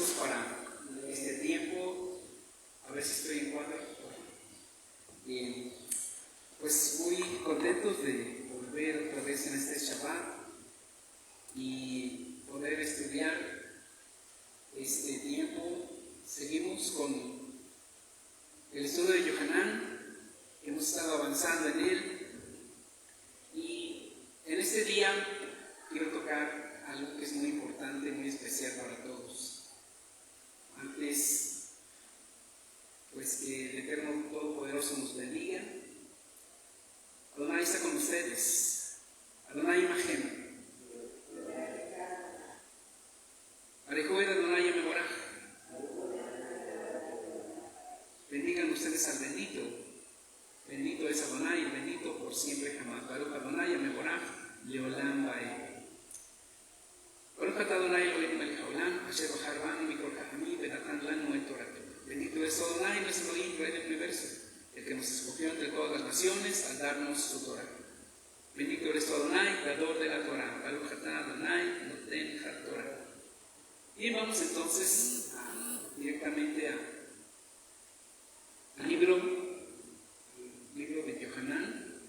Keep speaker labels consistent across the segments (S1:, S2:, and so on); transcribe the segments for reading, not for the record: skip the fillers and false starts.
S1: listos para este tiempo. A ver si estoy en cuadro. Bien, pues muy contentos de volver otra vez en este Shabbat y poder estudiar este tiempo. Seguimos con el estudio de Yohanan, hemos estado avanzando en él, y en este día quiero tocar algo que es muy importante, muy especial para todos. Antes, pues que el Eterno Todopoderoso nos bendiga. Adonai está con ustedes. Adonai Imagen. Arejoed Adonai Mevorach. Bendigan ustedes al bendito. Bendito es Adonai, bendito por siempre jamás. Baruch Adonai Mevorach Leolam Bae. Baruch Adonai Elohim melech haolam, asher bachar banu mikol ha'amim venatan lanu et torato. Bendito es Adonai, nuestro Elohim, Rey del universo, el que nos escogió entre todas las naciones al darnos su Torah. Bendito eres tú, Adonai, dador de la Torah. Baruch atah Adonai noten ha-Torah. Bien, vamos entonces directamente al libro de Yohanan,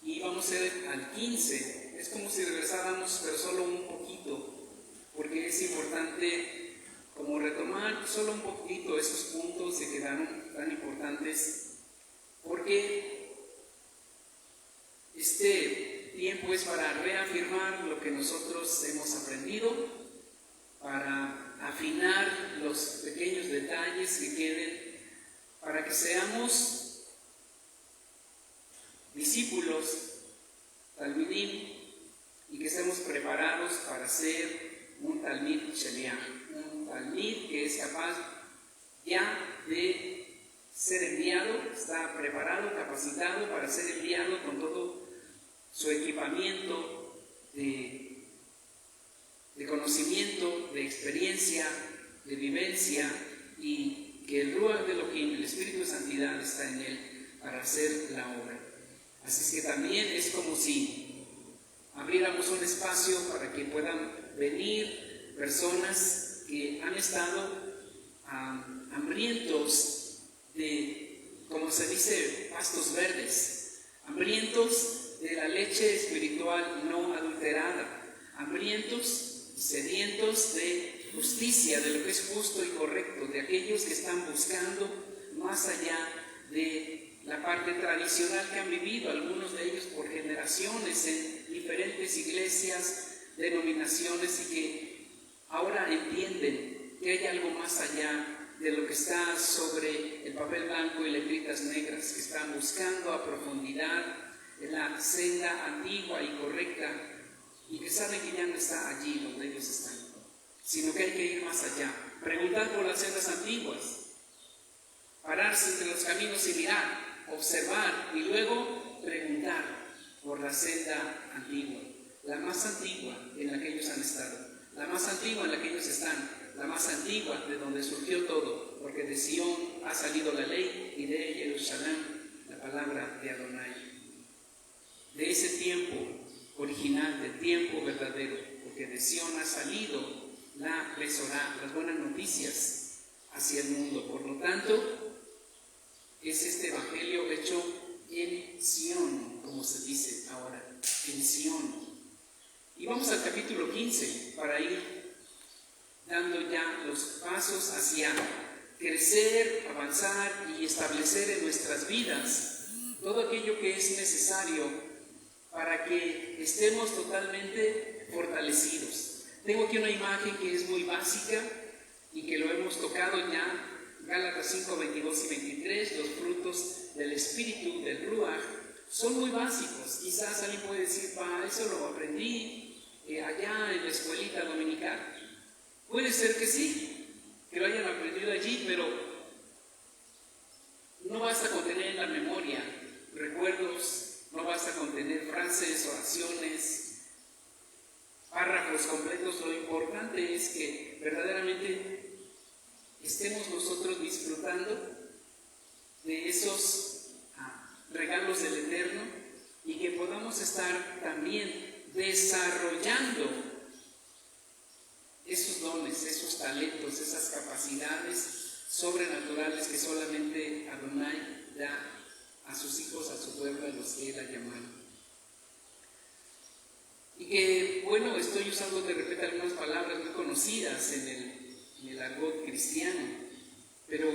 S1: y vamos a ir al 15. Es como si regresáramos, pero solo un poquito, porque es importante como retomar solo un poquito esos puntos que quedaron tan importantes, porque este tiempo es para reafirmar lo que nosotros hemos aprendido, para afinar los pequeños detalles que queden, para que seamos discípulos, talmidim, y que estemos preparados para ser un talmid sheliach, un talmid que es capaz ya de ser enviado, está preparado, capacitado para ser enviado con todo su equipamiento de conocimiento, de experiencia, de vivencia, y que el Ruach de Elohim, el Espíritu de Santidad, está en él para hacer la obra. Así es que también es como si abriéramos un espacio para que puedan venir personas que han estado hambrientos de, como se dice, pastos verdes, hambrientos de la leche espiritual no adulterada, hambrientos y sedientos de justicia, de lo que es justo y correcto, de aquellos que están buscando más allá de la parte tradicional que han vivido, algunos de ellos por generaciones en diferentes iglesias, denominaciones, y que ahora entienden que hay algo más allá de lo que está sobre el papel blanco y letritas negras, que están buscando a profundidad en la senda antigua y correcta, y que saben que ya no está allí donde ellos están, sino que hay que ir más allá, preguntar por las sendas antiguas, pararse entre los caminos y mirar, observar, y luego preguntar por la senda antigua, la más antigua en la que ellos han estado, la más antigua en la que ellos están, la más antigua de donde surgió todo, porque de Sion ha salido la ley y de Jerusalén la palabra de Adonai. De ese tiempo original, del tiempo verdadero, porque de Sion ha salido la Besorá, las buenas noticias hacia el mundo. Por lo tanto, es este evangelio hecho en Sion, como se dice ahora, en Sion. Y vamos al capítulo 15 para ir dando ya los pasos hacia crecer, avanzar y establecer en nuestras vidas todo aquello que es necesario para que estemos totalmente fortalecidos. Tengo aquí una imagen que es muy básica y que lo hemos tocado ya, Gálatas 5, 22 y 23, los frutos del Espíritu, del Ruach, son muy básicos. Quizás alguien puede decir, eso lo aprendí allá en la escuelita dominical. Puede ser que sí, que lo hayan aprendido allí, pero no basta con tener en la memoria recuerdos, no basta con tener frases, oraciones, párrafos completos. Lo importante es que verdaderamente estemos nosotros disfrutando de esos regalos del Eterno, y que podamos estar también desarrollando esos dones, esos talentos, esas capacidades sobrenaturales que solamente Adonai da a sus hijos, a su pueblo, a los que Él ha llamado. Y que, bueno, estoy usando de repente algunas palabras muy conocidas en el argot cristiano, pero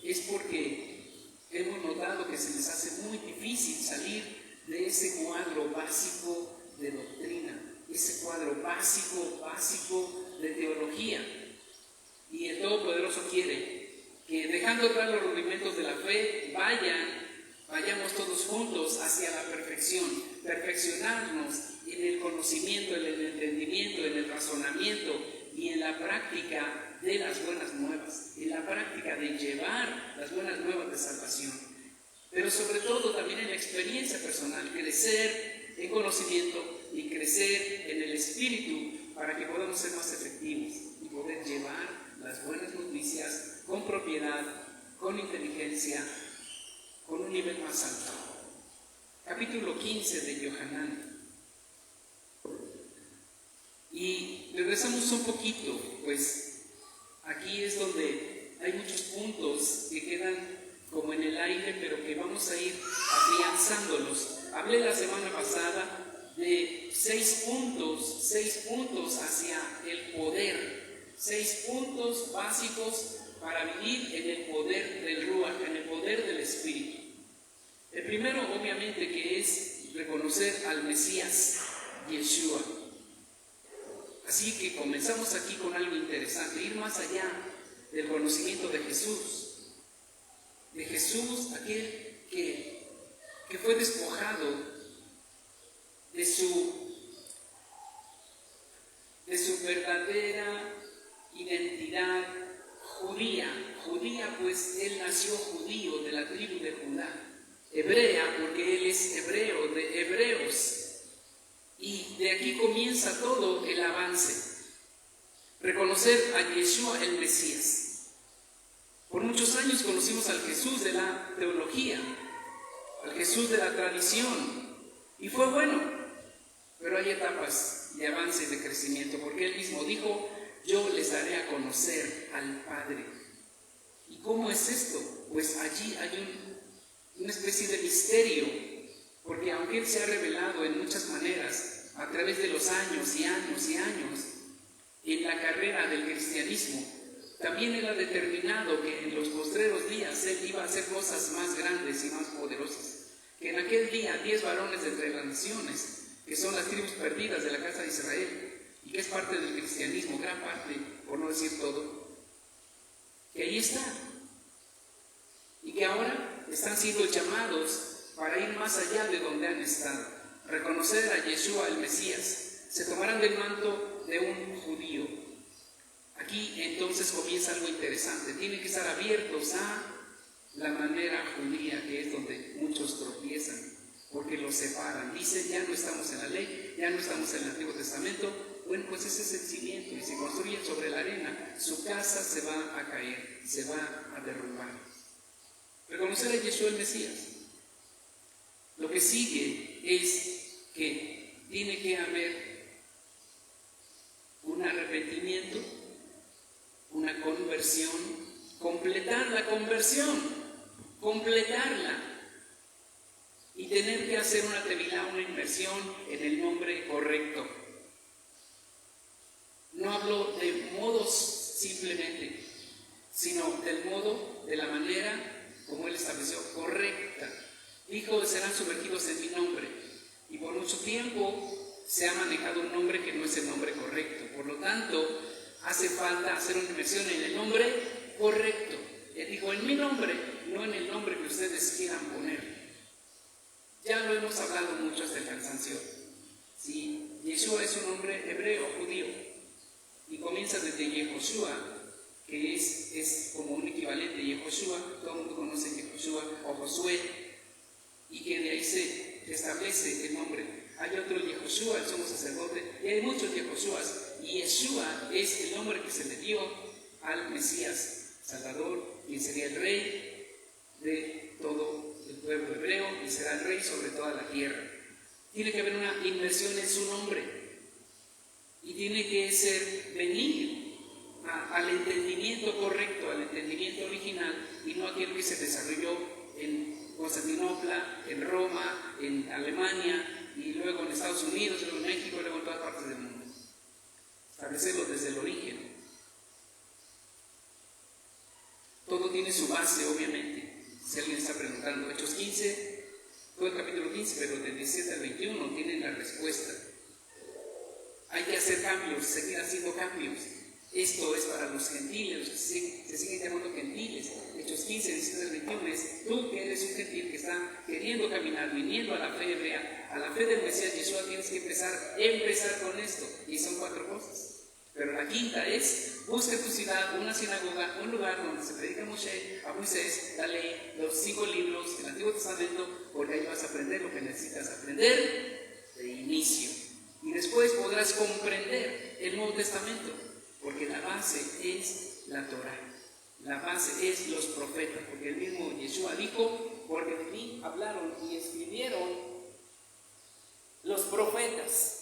S1: es porque hemos notado que se les hace muy difícil salir de ese cuadro básico de doctrina, ese cuadro básico de teología. Y el Todopoderoso quiere que, dejando atrás los rudimentos de la fe, vayamos todos juntos hacia la perfección, perfeccionarnos en el conocimiento, en el entendimiento, en el razonamiento y en la práctica de las buenas nuevas, en la práctica de llevar las buenas nuevas de salvación, pero sobre todo también en la experiencia personal, crecer en conocimiento y crecer en el espíritu para que podamos ser más efectivos y poder llevar las buenas noticias con propiedad, con inteligencia, con un nivel más alto. Capítulo 15 de Yohanan. Y regresamos un poquito, pues aquí es donde hay muchos puntos que quedan como en el aire, pero que vamos a ir afianzándolos. Hablé la semana pasada de 6 puntos hacia el poder, 6 puntos básicos para vivir en el poder del Ruach, en el poder del Espíritu. El primero, obviamente, que es reconocer al Mesías, Yeshua. Así que comenzamos aquí con algo interesante, ir más allá del conocimiento de Jesús, aquel que fue despojado de su verdadera identidad judía, pues él nació judío de la tribu de Judá, hebrea porque él es hebreo, de hebreos. Y de aquí comienza todo el avance. Reconocer a Yeshua el Mesías. Por muchos años conocimos al Jesús de la teología, al Jesús de la tradición, y fue bueno, pero hay etapas de avance y de crecimiento, porque él mismo dijo: yo les daré a conocer al Padre. ¿Y cómo es esto? Pues allí hay una especie de misterio, porque aunque Él se ha revelado en muchas maneras a través de los años y años y años en la carrera del cristianismo, también Él ha determinado que en los postreros días Él iba a hacer cosas más grandes y más poderosas. Que en aquel día 10 varones de entre las naciones, que son las tribus perdidas de la casa de Israel, y que es parte del cristianismo, gran parte, por no decir todo, que ahí está, y que ahora están siendo llamados para ir más allá de donde han estado, reconocer a Yeshua el Mesías, se tomarán del manto de un judío. Aquí entonces comienza algo interesante, tienen que estar abiertos a la manera judía, que es donde muchos tropiezan, porque los separan, dicen: ya no estamos en la ley, ya no estamos en el Antiguo Testamento. Bueno, pues ese es el cimiento, y si construyen sobre la arena, su casa se va a caer, se va a derrumbar. Reconocer a Yeshua el Mesías. Lo que sigue es que tiene que haber un arrepentimiento, una conversión, completar la conversión, completarla, y tener que hacer una tevilá, una inversión en el nombre correcto. No hablo de modos simplemente, sino del modo, de la manera como Él estableció, correcta. Dijo: serán sumergidos en mi nombre. Y por mucho tiempo se ha manejado un nombre que no es el nombre correcto. Por lo tanto, hace falta hacer una inversión en el nombre correcto. Él dijo: en mi nombre, no en el nombre que ustedes quieran poner. Ya lo hemos hablado mucho hasta el cansancio. Sí, Yeshua es un nombre hebreo, judío, y comienza desde Yehoshua, que es como un equivalente. Yehoshua, todo el mundo conoce Yehoshua o Josué, y que de ahí se establece el nombre. Hay otro Yehoshua, el sumo sacerdote, y hay muchos Yehoshuas, y Yeshua es el nombre que se le dio al Mesías Salvador, quien sería el rey de todo el pueblo hebreo, y será el rey sobre toda la tierra. Tiene que haber una inversión en su nombre. y tiene que ser venir al entendimiento correcto, al entendimiento original, y no aquel que se desarrolló en Constantinopla, en Roma, en Alemania, y luego en Estados Unidos, luego en México, y luego en todas partes del mundo. Establecerlo desde el origen. Todo tiene su base, obviamente. Si alguien está preguntando, Hechos 15, todo el capítulo 15, pero del 17 al 21 tienen la respuesta. Hay que hacer cambios, seguir haciendo cambios. Esto es para los gentiles, se siguen llamando gentiles. Hechos 15, 17 al 21 es tú que eres un gentil que está queriendo caminar, viniendo a la fe hebrea, a la fe del Mesías Yeshua, tienes que empezar con esto. Y son 4 cosas. Pero la quinta es, busca en tu ciudad una sinagoga, un lugar donde se predica a Moisés, la ley, los 5 libros del Antiguo Testamento, porque ahí vas a aprender lo que necesitas aprender de inicio. Y después podrás comprender el Nuevo Testamento, porque la base es la Torah, la base es los profetas, porque el mismo Yeshua dijo, porque de mí hablaron y escribieron los profetas.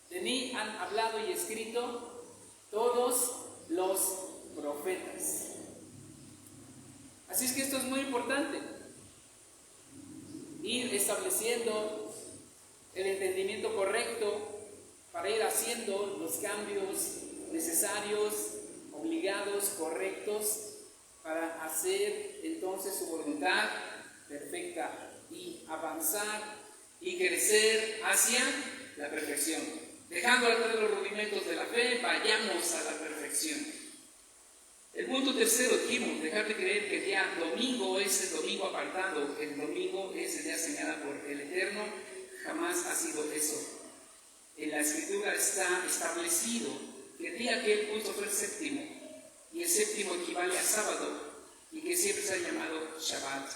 S1: De mí han hablado y escrito todos los profetas. Así es que esto es muy importante. Ir estableciendo el entendimiento correcto para ir haciendo los cambios necesarios, obligados, correctos, para hacer entonces su voluntad perfecta y avanzar y crecer hacia la perfección. Dejando atrás los rudimentos de la fe, vayamos a la perfección. El punto tercero, dijimos, dejar de creer que el día domingo es el domingo apartado, el domingo es el día señalado por el Eterno, jamás ha sido eso. En la Escritura está establecido que el día que Él puso fue el séptimo, y el séptimo equivale a sábado, y que siempre se ha llamado Shabbat.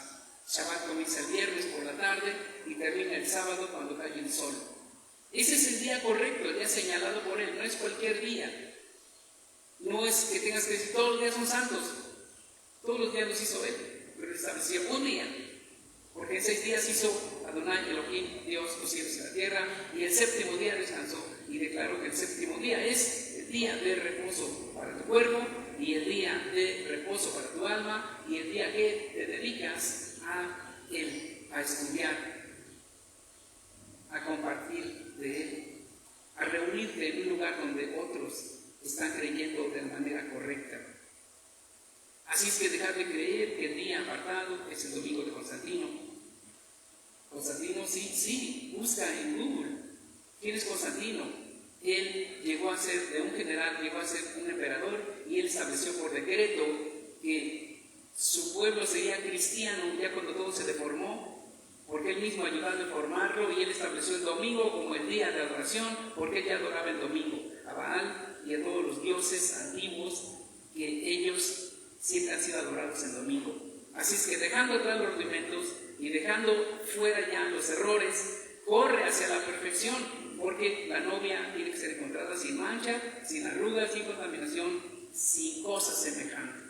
S1: Shabbat comienza el viernes por la tarde y termina el sábado cuando cae el sol. Ese es el día correcto, el día señalado por Él, no es cualquier día. No es que tengas que decir todos los días son santos, todos los días los hizo Él, pero Él estableció un día, porque en 6 días hizo Adonai Elohim, Dios, los cielos y la tierra, y el séptimo día descansó y declaró que el séptimo día es el día de reposo para tu cuerpo y el día de reposo para tu alma y el día que te dedicas a Él, a estudiar, a compartir de Él, a reunirte en un lugar donde otros están creyendo de la manera correcta. Así es que dejar de creer que el día apartado es el domingo de Constantino. Constantino, sí, busca en Google. ¿Quién es Constantino? Él llegó a ser de un general, llegó a ser un emperador y él estableció por decreto que su pueblo sería cristiano ya cuando todo se deformó, porque él mismo ayudó a deformarlo y él estableció el domingo como el día de adoración, porque él ya adoraba el domingo a Baal y a todos los dioses antiguos que ellos siempre han sido adorados el domingo. Así es que dejando atrás los rudimentos y dejando fuera ya los errores, corre hacia la perfección, porque la novia tiene que ser encontrada sin mancha, sin arrugas, sin contaminación, sin cosas semejantes.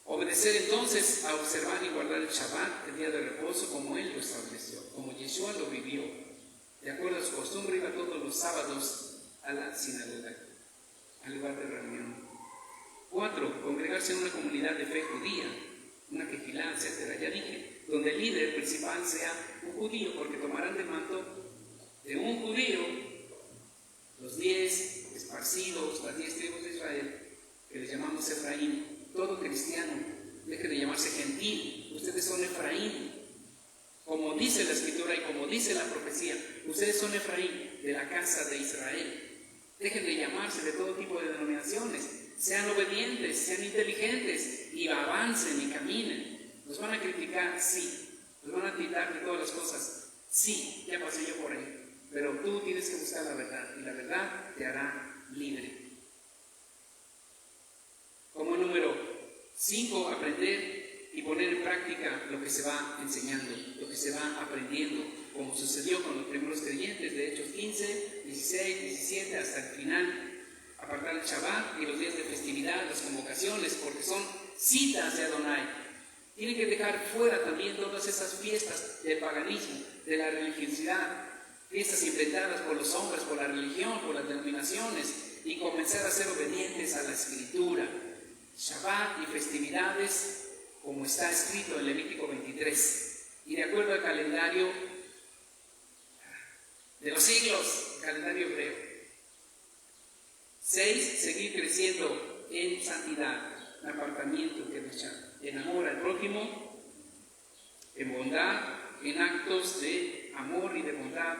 S1: Obedecer entonces a observar y guardar el Shabbat, el día de reposo, como Él lo estableció, como Yeshua lo vivió. De acuerdo a su costumbre, iba todos los sábados a la sinagoga, al lugar de reunión. 4. Congregarse en una comunidad de fe judía, una quejilá, etc. Ya dije, donde el líder principal sea un judío, porque tomarán del manto de un judío los 10 esparcidos, las 10 tribus de Israel, que les llamamos Efraín. Todo cristiano, deje de llamarse gentil, ustedes son Efraín, como dice la Escritura y como dice la profecía, ustedes son Efraín, de la casa de Israel. Dejen de llamarse de todo tipo de denominaciones, sean obedientes, sean inteligentes y avancen y caminen. Nos van a criticar, sí, nos van a tirar de todas las cosas, sí, ya pasé yo por ahí, pero tú tienes que buscar la verdad y la verdad te hará libre. Como número 5, aprender y poner en práctica lo que se va enseñando, lo que se va aprendiendo, como sucedió con los primeros creyentes de Hechos 15, 16, 17 hasta el final. Apartar el Shabbat y los días de festividad, las convocaciones, porque son citas de Adonai. Tienen que dejar fuera también todas esas fiestas del paganismo, de la religiosidad, fiestas inventadas por los hombres, por la religión, por las denominaciones, y comenzar a ser obedientes a la Escritura. Shabbat y festividades, como está escrito en Levítico 23. Y de acuerdo al calendario de los siglos, el calendario hebreo. 6. Seguir creciendo en santidad, en apartamiento, en amor al prójimo, en bondad, en actos de amor y de bondad,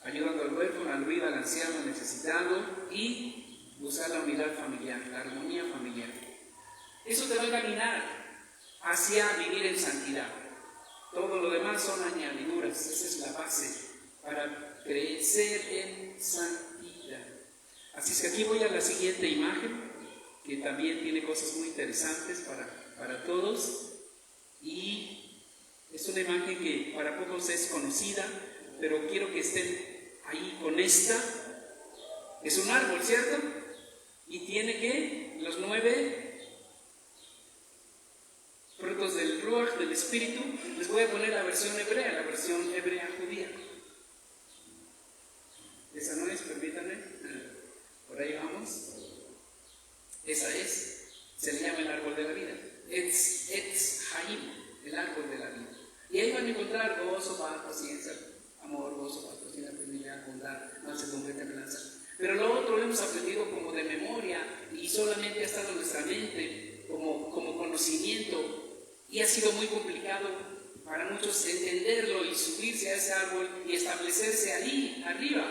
S1: ayudando al huérfano, al viudo, al anciano, al necesitado, y usar la unidad familiar, la armonía familiar. Eso te va a caminar hacia vivir en santidad. Todo lo demás son añadiduras. Esa es la base para crecer en santidad. Así es que aquí voy a la siguiente imagen, que también tiene cosas muy interesantes para todos. Y es una imagen que para pocos es conocida, pero quiero que estén ahí con esta. Es un árbol, ¿cierto? Y tiene que los 9 frutos del Ruach, del Espíritu. Les voy a poner la versión hebrea judía. Esa no es, permítanme. Por ahí vamos. Esa es. Se le llama el árbol de la vida. Etz Haim, el árbol de la vida. Y ahí van a encontrar gozo, paz, paciencia, amor, gozo, paz, paciencia, benignidad, bondad, mansedumbre, templanza. Pero lo otro lo hemos aprendido como de memoria y solamente ha estado en nuestra mente como conocimiento, y ha sido muy complicado para muchos entenderlo y subirse a ese árbol y establecerse allí arriba,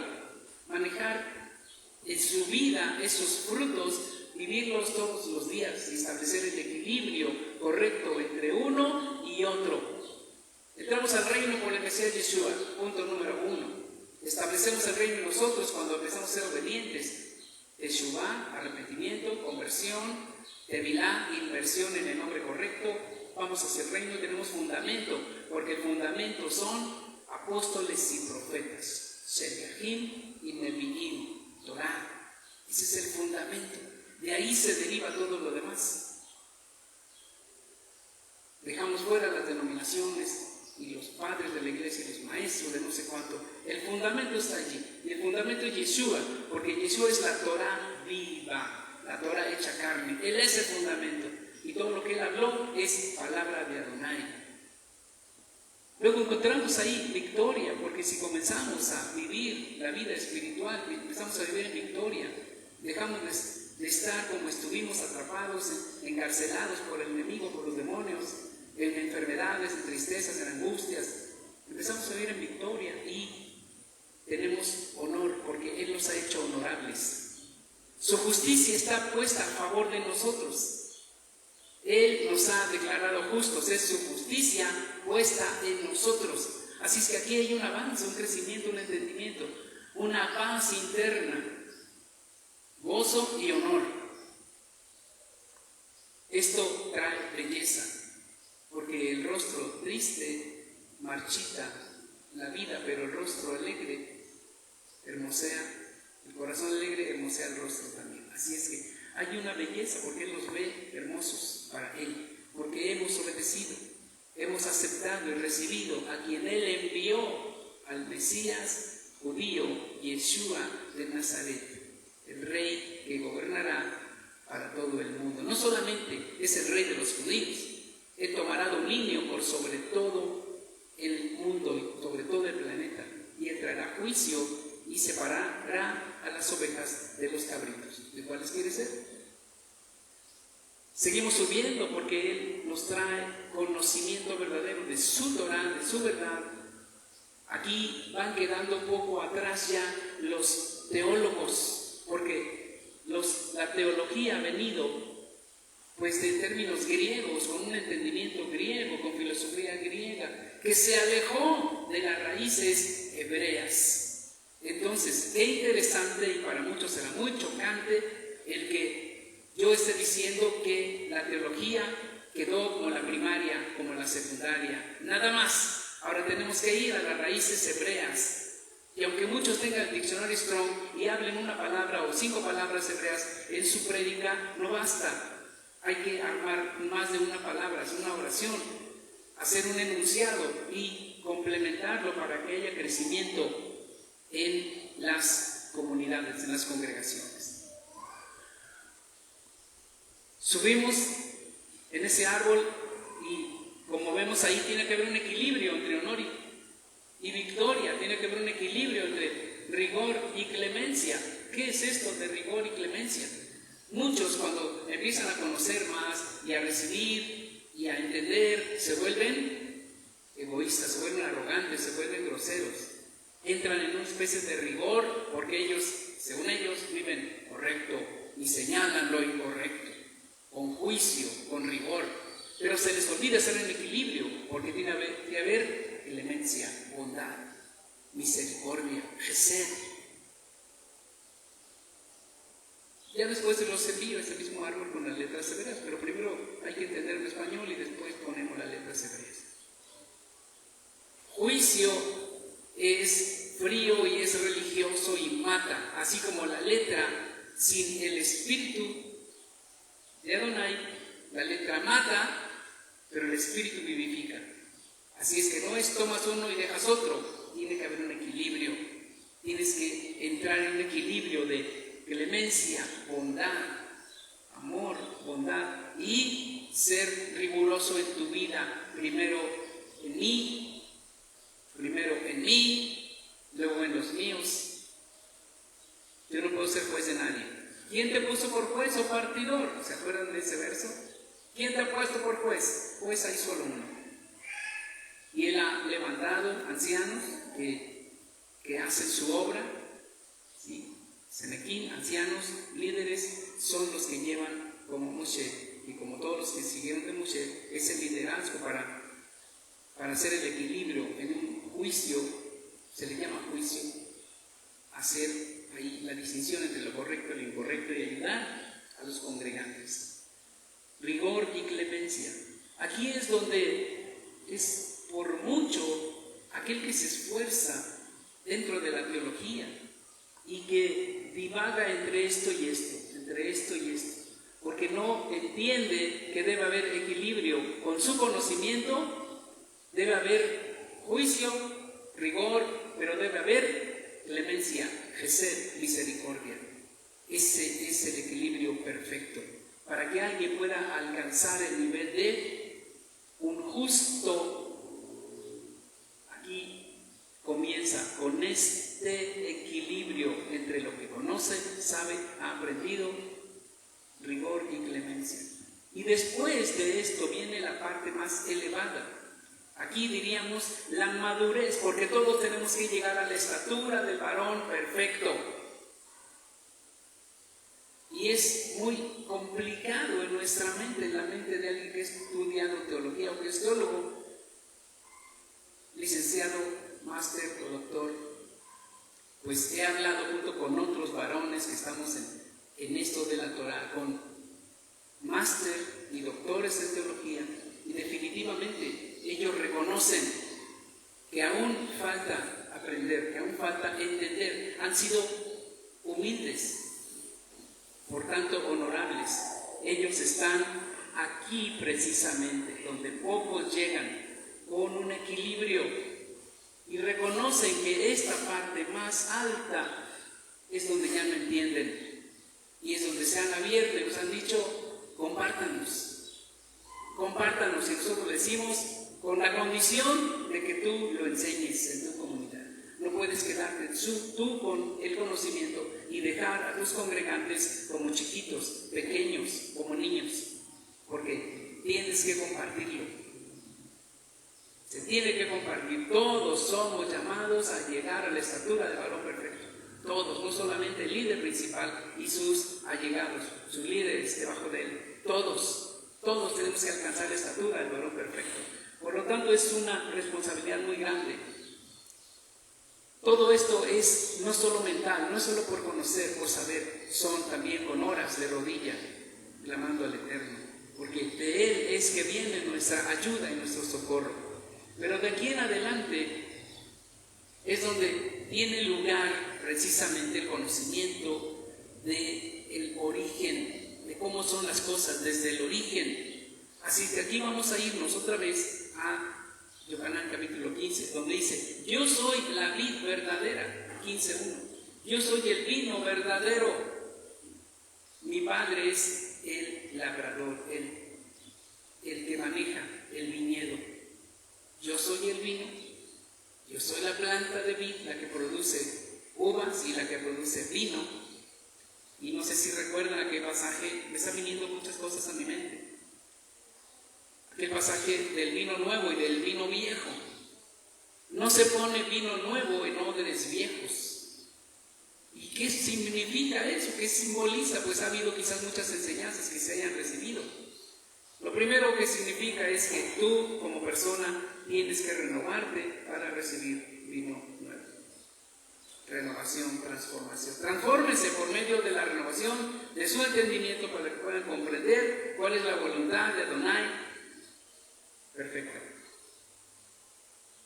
S1: manejar en su vida esos frutos, vivirlos todos los días y establecer el equilibrio correcto entre uno y otro. Entramos al reino por el Mesías Yeshua, punto número 1. Establecemos el reino en nosotros cuando empezamos a ser obedientes. Teshuvá, arrepentimiento, conversión. Tevilá, inversión en el nombre correcto. Vamos hacia el reino y tenemos fundamento, porque el fundamento son apóstoles y profetas. Sheliachim y Nevi'im, Torah. Ese es el fundamento. De ahí se deriva todo lo demás. Dejamos fuera las denominaciones y los padres de la iglesia y los maestros de no sé cuánto. El fundamento está allí. Y el fundamento es Yeshua, porque Yeshua es la Torah viva, la Torah hecha carne. Él es el fundamento. Y todo lo que él habló es palabra de Adonai. Luego encontramos ahí victoria, porque si comenzamos a vivir la vida espiritual, empezamos a vivir en victoria, dejamos de estar como estuvimos atrapados, encarcelados por el enemigo, por los demonios, en enfermedades, en tristezas, en angustias. Empezamos a vivir en victoria y tenemos honor porque Él nos ha hecho honorables. Su justicia está puesta a favor de nosotros. Él nos ha declarado justos, es su justicia puesta en nosotros. Así es que aquí hay un avance, un crecimiento, un entendimiento, una paz interna, gozo y honor. Esto trae belleza, porque el rostro triste marchita la vida, pero el rostro alegre hermosea, el corazón alegre hermosea el rostro también. Así es que hay una belleza porque Él los ve hermosos para Él, porque hemos obedecido, hemos aceptado y recibido a quien Él envió, al Mesías judío, Yeshua de Nazaret, el Rey que gobernará para todo el mundo. No solamente es el Rey de los judíos, Él tomará dominio por sobre todo el mundo y sobre todo el planeta, y Él traerá juicio y separará a las ovejas de los cabritos. ¿De cuáles quiere ser? Seguimos subiendo porque Él nos trae conocimiento verdadero de su Torah, de su verdad. Aquí van quedando un poco atrás ya los teólogos, porque la teología ha venido pues en términos griegos, con un entendimiento griego, con filosofía griega, que se alejó de las raíces hebreas. Entonces, qué interesante, y para muchos será muy chocante el que yo esté diciendo que la teología quedó como la primaria, como la secundaria, nada más. Ahora tenemos que ir a las raíces hebreas. Y aunque muchos tengan el diccionario Strong y hablen una palabra o 5 palabras hebreas en su prédica, no basta. Hay que armar más de una palabra, hacer una oración, hacer un enunciado y complementarlo para que haya crecimiento en las comunidades, en las congregaciones. Subimos en ese árbol y como vemos ahí tiene que haber un equilibrio entre honor y victoria, tiene que haber un equilibrio entre rigor y clemencia. ¿Qué es esto de rigor y clemencia? Muchos cuando empiezan a conocer más y a recibir y a entender, se vuelven egoístas, se vuelven arrogantes, se vuelven groseros. Entran en una especie de rigor porque ellos, según ellos, viven correcto y señalan lo incorrecto, con juicio, con rigor. Pero se les olvida hacer el equilibrio porque tiene que haber clemencia, bondad, misericordia, gesed. Ya después se los envío ese mismo árbol con las letras hebreas, pero primero hay que entender el español y después ponemos las letras hebreas. Juicio es frío y es religioso y mata, así como la letra sin el espíritu de Adonai, la letra mata, pero el espíritu vivifica. Así es que no es tomas uno y dejas otro, tiene que haber un equilibrio, tienes que entrar en un equilibrio de clemencia, bondad, amor, bondad y ser riguroso en tu vida, primero en mí, luego en los míos. Yo no puedo ser juez de nadie. ¿Quién te puso por juez o partidor? ¿Se acuerdan de ese verso? ¿Quién te ha puesto por juez? Pues hay solo uno. Y Él ha levantado ancianos que hacen su obra, ¿sí? Senequín, ancianos, líderes, son los que llevan como Moshe y como todos los que siguieron de Moshe ese liderazgo para hacer el equilibrio en un juicio, se le llama juicio, hacer ahí la distinción entre lo correcto y lo incorrecto y ayudar a los congregantes. Rigor y clemencia. Aquí es donde es por mucho aquel que se esfuerza dentro de la teología y que divaga entre esto y esto, porque no entiende que debe haber equilibrio. Con su conocimiento debe haber juicio, rigor, pero debe haber clemencia, gesed, misericordia. Ese es el equilibrio perfecto, para que alguien pueda alcanzar el nivel de un justo. Aquí comienza con este equilibrio entre lo que conoce, sabe, ha aprendido, rigor y clemencia. Y después de esto viene la parte más elevada. Aquí diríamos la madurez, porque todos tenemos que llegar a la estatura del varón perfecto. Y es muy complicado en nuestra mente, en la mente de alguien que ha estudiado teología o que es teólogo, licenciado, máster o doctor. Pues he hablado junto con otros varones que estamos en esto de la Torah, con máster y doctores en teología, y definitivamente ellos reconocen que aún falta aprender, que aún falta entender. Han sido humildes, por tanto honorables. Ellos están aquí precisamente, donde pocos llegan, con un equilibrio, y reconocen que esta parte más alta es donde ya no entienden, y es donde se han abierto y nos han dicho: compártanos, y nosotros decimos, con la condición de que tú lo enseñes en tu comunidad. No puedes quedarte tú con el conocimiento y dejar a tus congregantes como chiquitos, pequeños, como niños, porque tienes que compartirlo. Se tiene que compartir. Todos somos llamados a llegar a la estatura del varón perfecto. Todos, no solamente el líder principal y sus allegados, sus líderes debajo de él. Todos tenemos que alcanzar la estatura del varón perfecto. Por lo tanto, es una responsabilidad muy grande. Todo esto es no solo mental, no es solo por conocer, por saber, son también con horas de rodilla, clamando al Eterno, porque de Él es que viene nuestra ayuda y nuestro socorro. Pero de aquí en adelante es donde tiene lugar precisamente el conocimiento del origen, de cómo son las cosas desde el origen. Así que aquí vamos a irnos otra vez a Yohanan capítulo 15, donde dice: yo soy la vid verdadera. 15:1. Yo soy el vino verdadero. Mi Padre es el labrador, el que maneja el viñedo. Yo soy el vino, yo soy la planta de vid, la que produce uvas y la que produce vino. Y no sé si recuerdan aquel pasaje, me están viniendo muchas cosas a mi mente. Aquel pasaje del vino nuevo y del vino viejo. No se pone vino nuevo en odres viejos. ¿Y qué significa eso? ¿Qué simboliza? Pues ha habido quizás muchas enseñanzas que se hayan recibido. Lo primero que significa es que tú como persona tienes que renovarte para recibir vino nuevo. Renovación, transformación. Transfórmense por medio de la renovación de su entendimiento para que puedan comprender cuál es la voluntad de Adonai perfecta.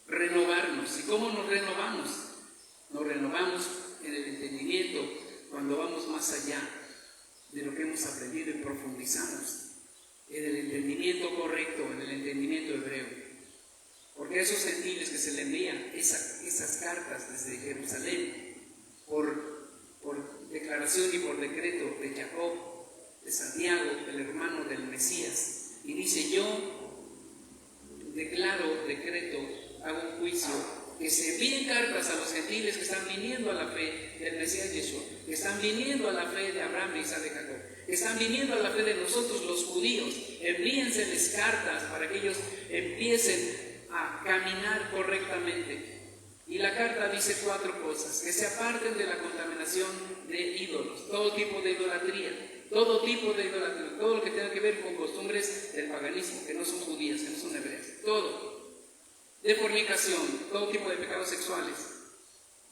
S1: Renovarnos. ¿Y cómo nos renovamos? Nos renovamos en el entendimiento cuando vamos más allá de lo que hemos aprendido y profundizamos en el entendimiento correcto, en el entendimiento hebreo. Porque a esos gentiles que se le envían esas cartas desde Jerusalén, por declaración y por decreto de Jacob, de Santiago, el hermano del Mesías, y dice: yo declaro, decreto, hago un juicio, que se envíen cartas a los gentiles que están viniendo a la fe del Mesías Yeshua, que están viniendo a la fe de Abraham, de Isaac, de Jacob, que están viniendo a la fe de nosotros los judíos. Envíenseles cartas para que ellos empiecen a caminar correctamente. Y la carta dice 4 cosas: que se aparten de la contaminación de ídolos, todo tipo de idolatría, todo lo que tenga que ver con costumbres del paganismo, que no son judías, que no son hebreas, todo. De fornicación, todo tipo de pecados sexuales,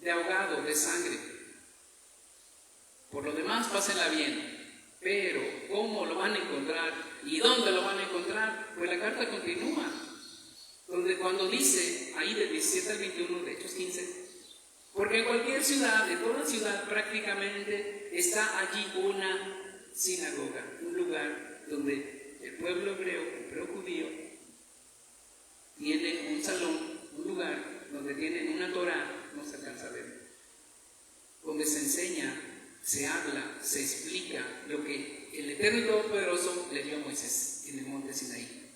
S1: de ahogado, de sangre. Por lo demás, pásenla bien. Pero, ¿cómo lo van a encontrar? ¿Y dónde lo van a encontrar? Pues la carta continúa. Cuando dice, ahí del 17 al 21 de Hechos 15, porque en cualquier ciudad, en toda ciudad prácticamente, está allí una sinagoga, un lugar donde el pueblo hebreo, el pueblo judío, tiene un salón, un lugar donde tienen una Torá, no se alcanza a ver, donde se enseña, se habla, se explica lo que el Eterno y Todopoderoso le dio a Moisés en el monte Sinaí,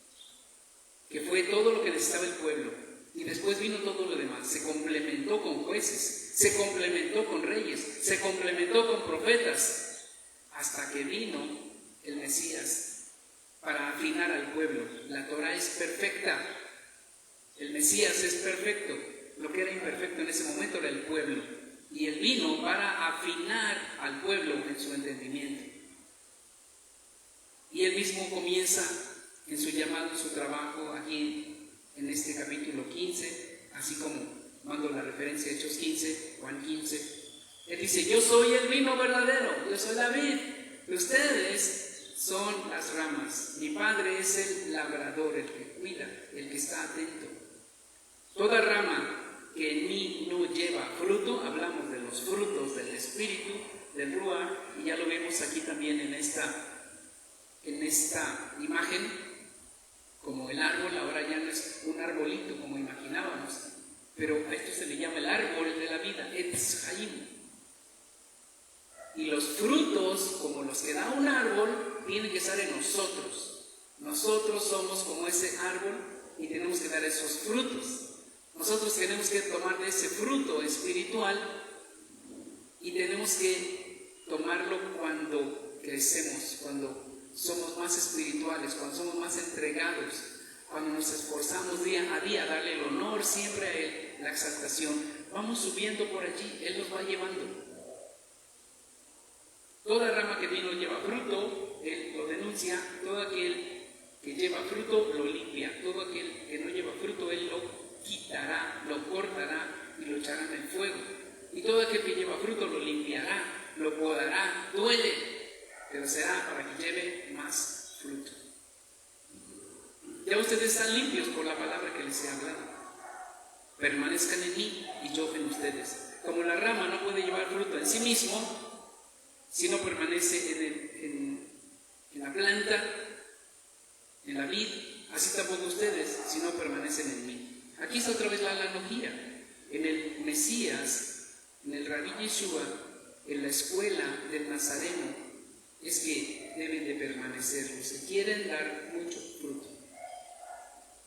S1: que fue todo lo que necesitaba el pueblo. Y después vino todo lo demás, se complementó con jueces, se complementó con reyes, se complementó con profetas, hasta que vino el Mesías para afinar al pueblo. La Torá es perfecta, el Mesías es perfecto, lo que era imperfecto en ese momento era el pueblo, y él vino para afinar al pueblo en su entendimiento. Y él mismo comienza en su llamado, en su trabajo, aquí en este capítulo 15, así como mando la referencia a Hechos 15, Juan 15. Él dice: yo soy el vino verdadero, yo soy la vid, ustedes son las ramas. Mi Padre es el labrador, el que cuida, el que está atento. Toda rama que en mí no lleva fruto, hablamos de los frutos del Espíritu, del Ruach, y ya lo vemos aquí también en esta imagen, como el árbol. Ahora ya no es un arbolito como imaginábamos, pero a esto se le llama el árbol de la vida, Etz Haim. Y los frutos, como los que da un árbol, tienen que estar en nosotros. Nosotros somos como ese árbol y tenemos que dar esos frutos. Nosotros tenemos que tomar de ese fruto espiritual y tenemos que tomarlo cuando crecemos, cuando somos más espirituales, cuando somos más entregados, cuando nos esforzamos día a día a darle el honor siempre a Él, la exaltación. Vamos subiendo por allí, Él nos va llevando. Toda rama que no lleva fruto, Él lo denuncia. Todo aquel que lleva fruto lo limpia. Todo aquel que no lleva fruto, Él lo quitará, lo cortará y lo echará en el fuego. Y todo aquel que lleva fruto lo limpiará, lo podará, duele, pero será para que lleve más fruto. Ya ustedes están limpios por la palabra que les he hablado. Permanezcan en mí y yo en ustedes. Como la rama no puede llevar fruto en sí mismo si no permanece en la planta, en la vid, así tampoco ustedes si no permanecen en mí. Aquí está otra vez la analogía. En el Mesías en el Rabí Yeshua, en la escuela del Nazareno, es que deben de permanecer los que quieren dar mucho fruto.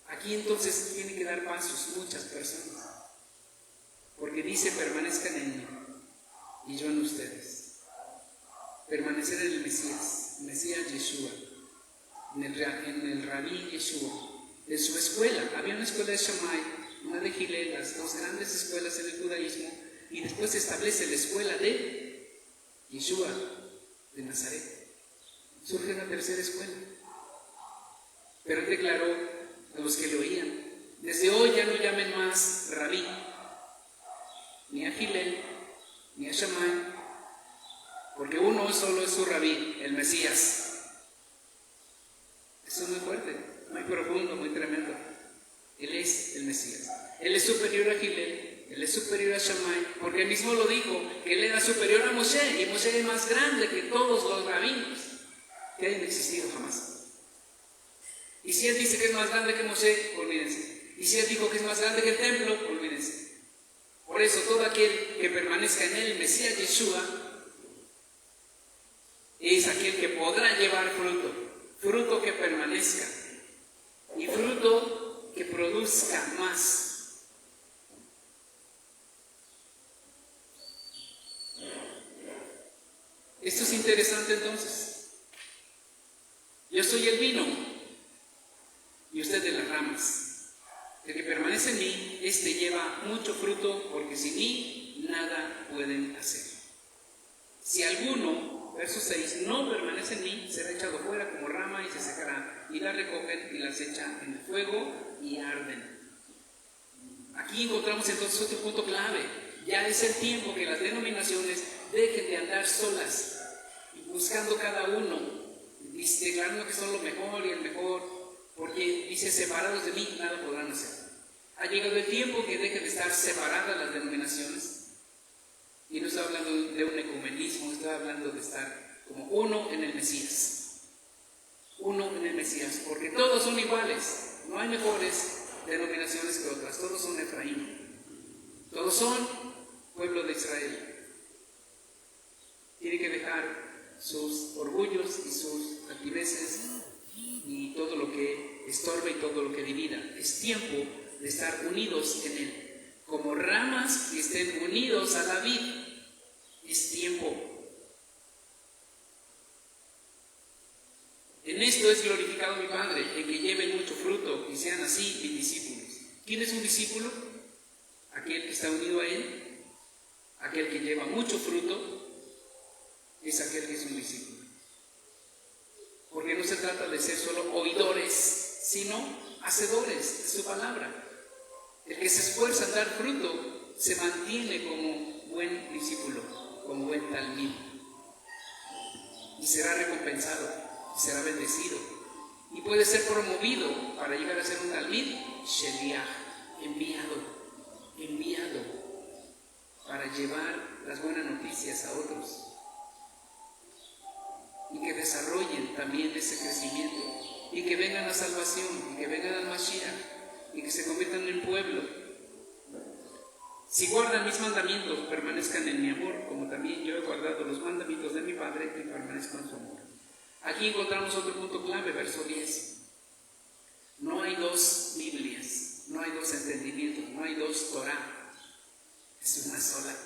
S1: Aquí entonces tienen que dar pasos muchas personas, porque dice: permanezcan en mí y yo en ustedes. Permanecer en el Mesías Yeshua, en el Rabí Yeshua, en su escuela. Había una escuela de Shammai, una de Gilel, las dos grandes escuelas en el judaísmo, y después se establece la escuela de Yeshua de Nazaret. Surge una tercera escuela, pero él declaró a los que le oían: desde hoy ya no llamen más Rabí, ni a Gilel, ni a Shammai, porque uno solo es su Rabí, el Mesías. Eso es muy fuerte, muy profundo, muy tremendo. Él es el Mesías. Él es superior a Gilel, él es superior a Shammai, porque él mismo lo dijo, que él era superior a Moshe, y Moshe es más grande que todos los rabinos que hayan existido jamás. Y si él dice que es más grande que Moshe, olvídense. Y si él dijo que es más grande que el templo, olvídense. Por eso todo aquel que permanezca en él, el Mesías Yeshua, es aquel que podrá llevar fruto que permanezca y fruto que produzca más. Esto es interesante entonces. Yo soy el vino y ustedes las ramas. El que permanece en mí, este lleva mucho fruto, porque sin mí nada pueden hacer. Si alguno, verso 6, no permanece en mí, será echado fuera como rama y se secará, y la recogen y las echan en el fuego y arden. Aquí encontramos entonces otro punto clave. Ya es el tiempo que las denominaciones dejen de andar solas, buscando cada uno, declarando que son lo mejor y el mejor, porque dice: separados de mí nada podrán hacer. Ha llegado el tiempo que dejen de estar separadas las denominaciones. Y no estoy hablando de un ecumenismo, estoy hablando de estar como uno en el Mesías. Uno en el Mesías, porque todos son iguales. No hay mejores denominaciones que otras, todos son Efraín. Todos son pueblo de Israel. Tiene que dejar sus orgullos y sus altiveces y todo lo que estorbe y todo lo que divida. Es tiempo de estar unidos en Él, como ramas que estén unidos a la vid. Es tiempo. En esto es glorificado mi Padre, en que lleven mucho fruto y sean así mis discípulos. ¿Quién es un discípulo? Aquel que está unido a Él, aquel que lleva mucho fruto, es aquel que es un discípulo. Porque no se trata de ser solo oidores, sino hacedores de su palabra. El que se esfuerza en dar fruto se mantiene como buen discípulo, como buen talmid, y será recompensado, y será bendecido, y puede ser promovido para llegar a ser un talmid, sheliach, enviado para llevar las buenas noticias a otros, y que desarrollen también ese crecimiento, y que vengan a salvación, y que vengan al Mashiach, y que se conviertan en pueblo. Si guardan mis mandamientos, permanezcan en mi amor, como también yo he guardado los mandamientos de mi Padre y permanezco en su amor. Aquí encontramos otro punto clave, verso 10. No hay dos Biblias, no hay dos entendimientos, no hay dos Torah, es una sola.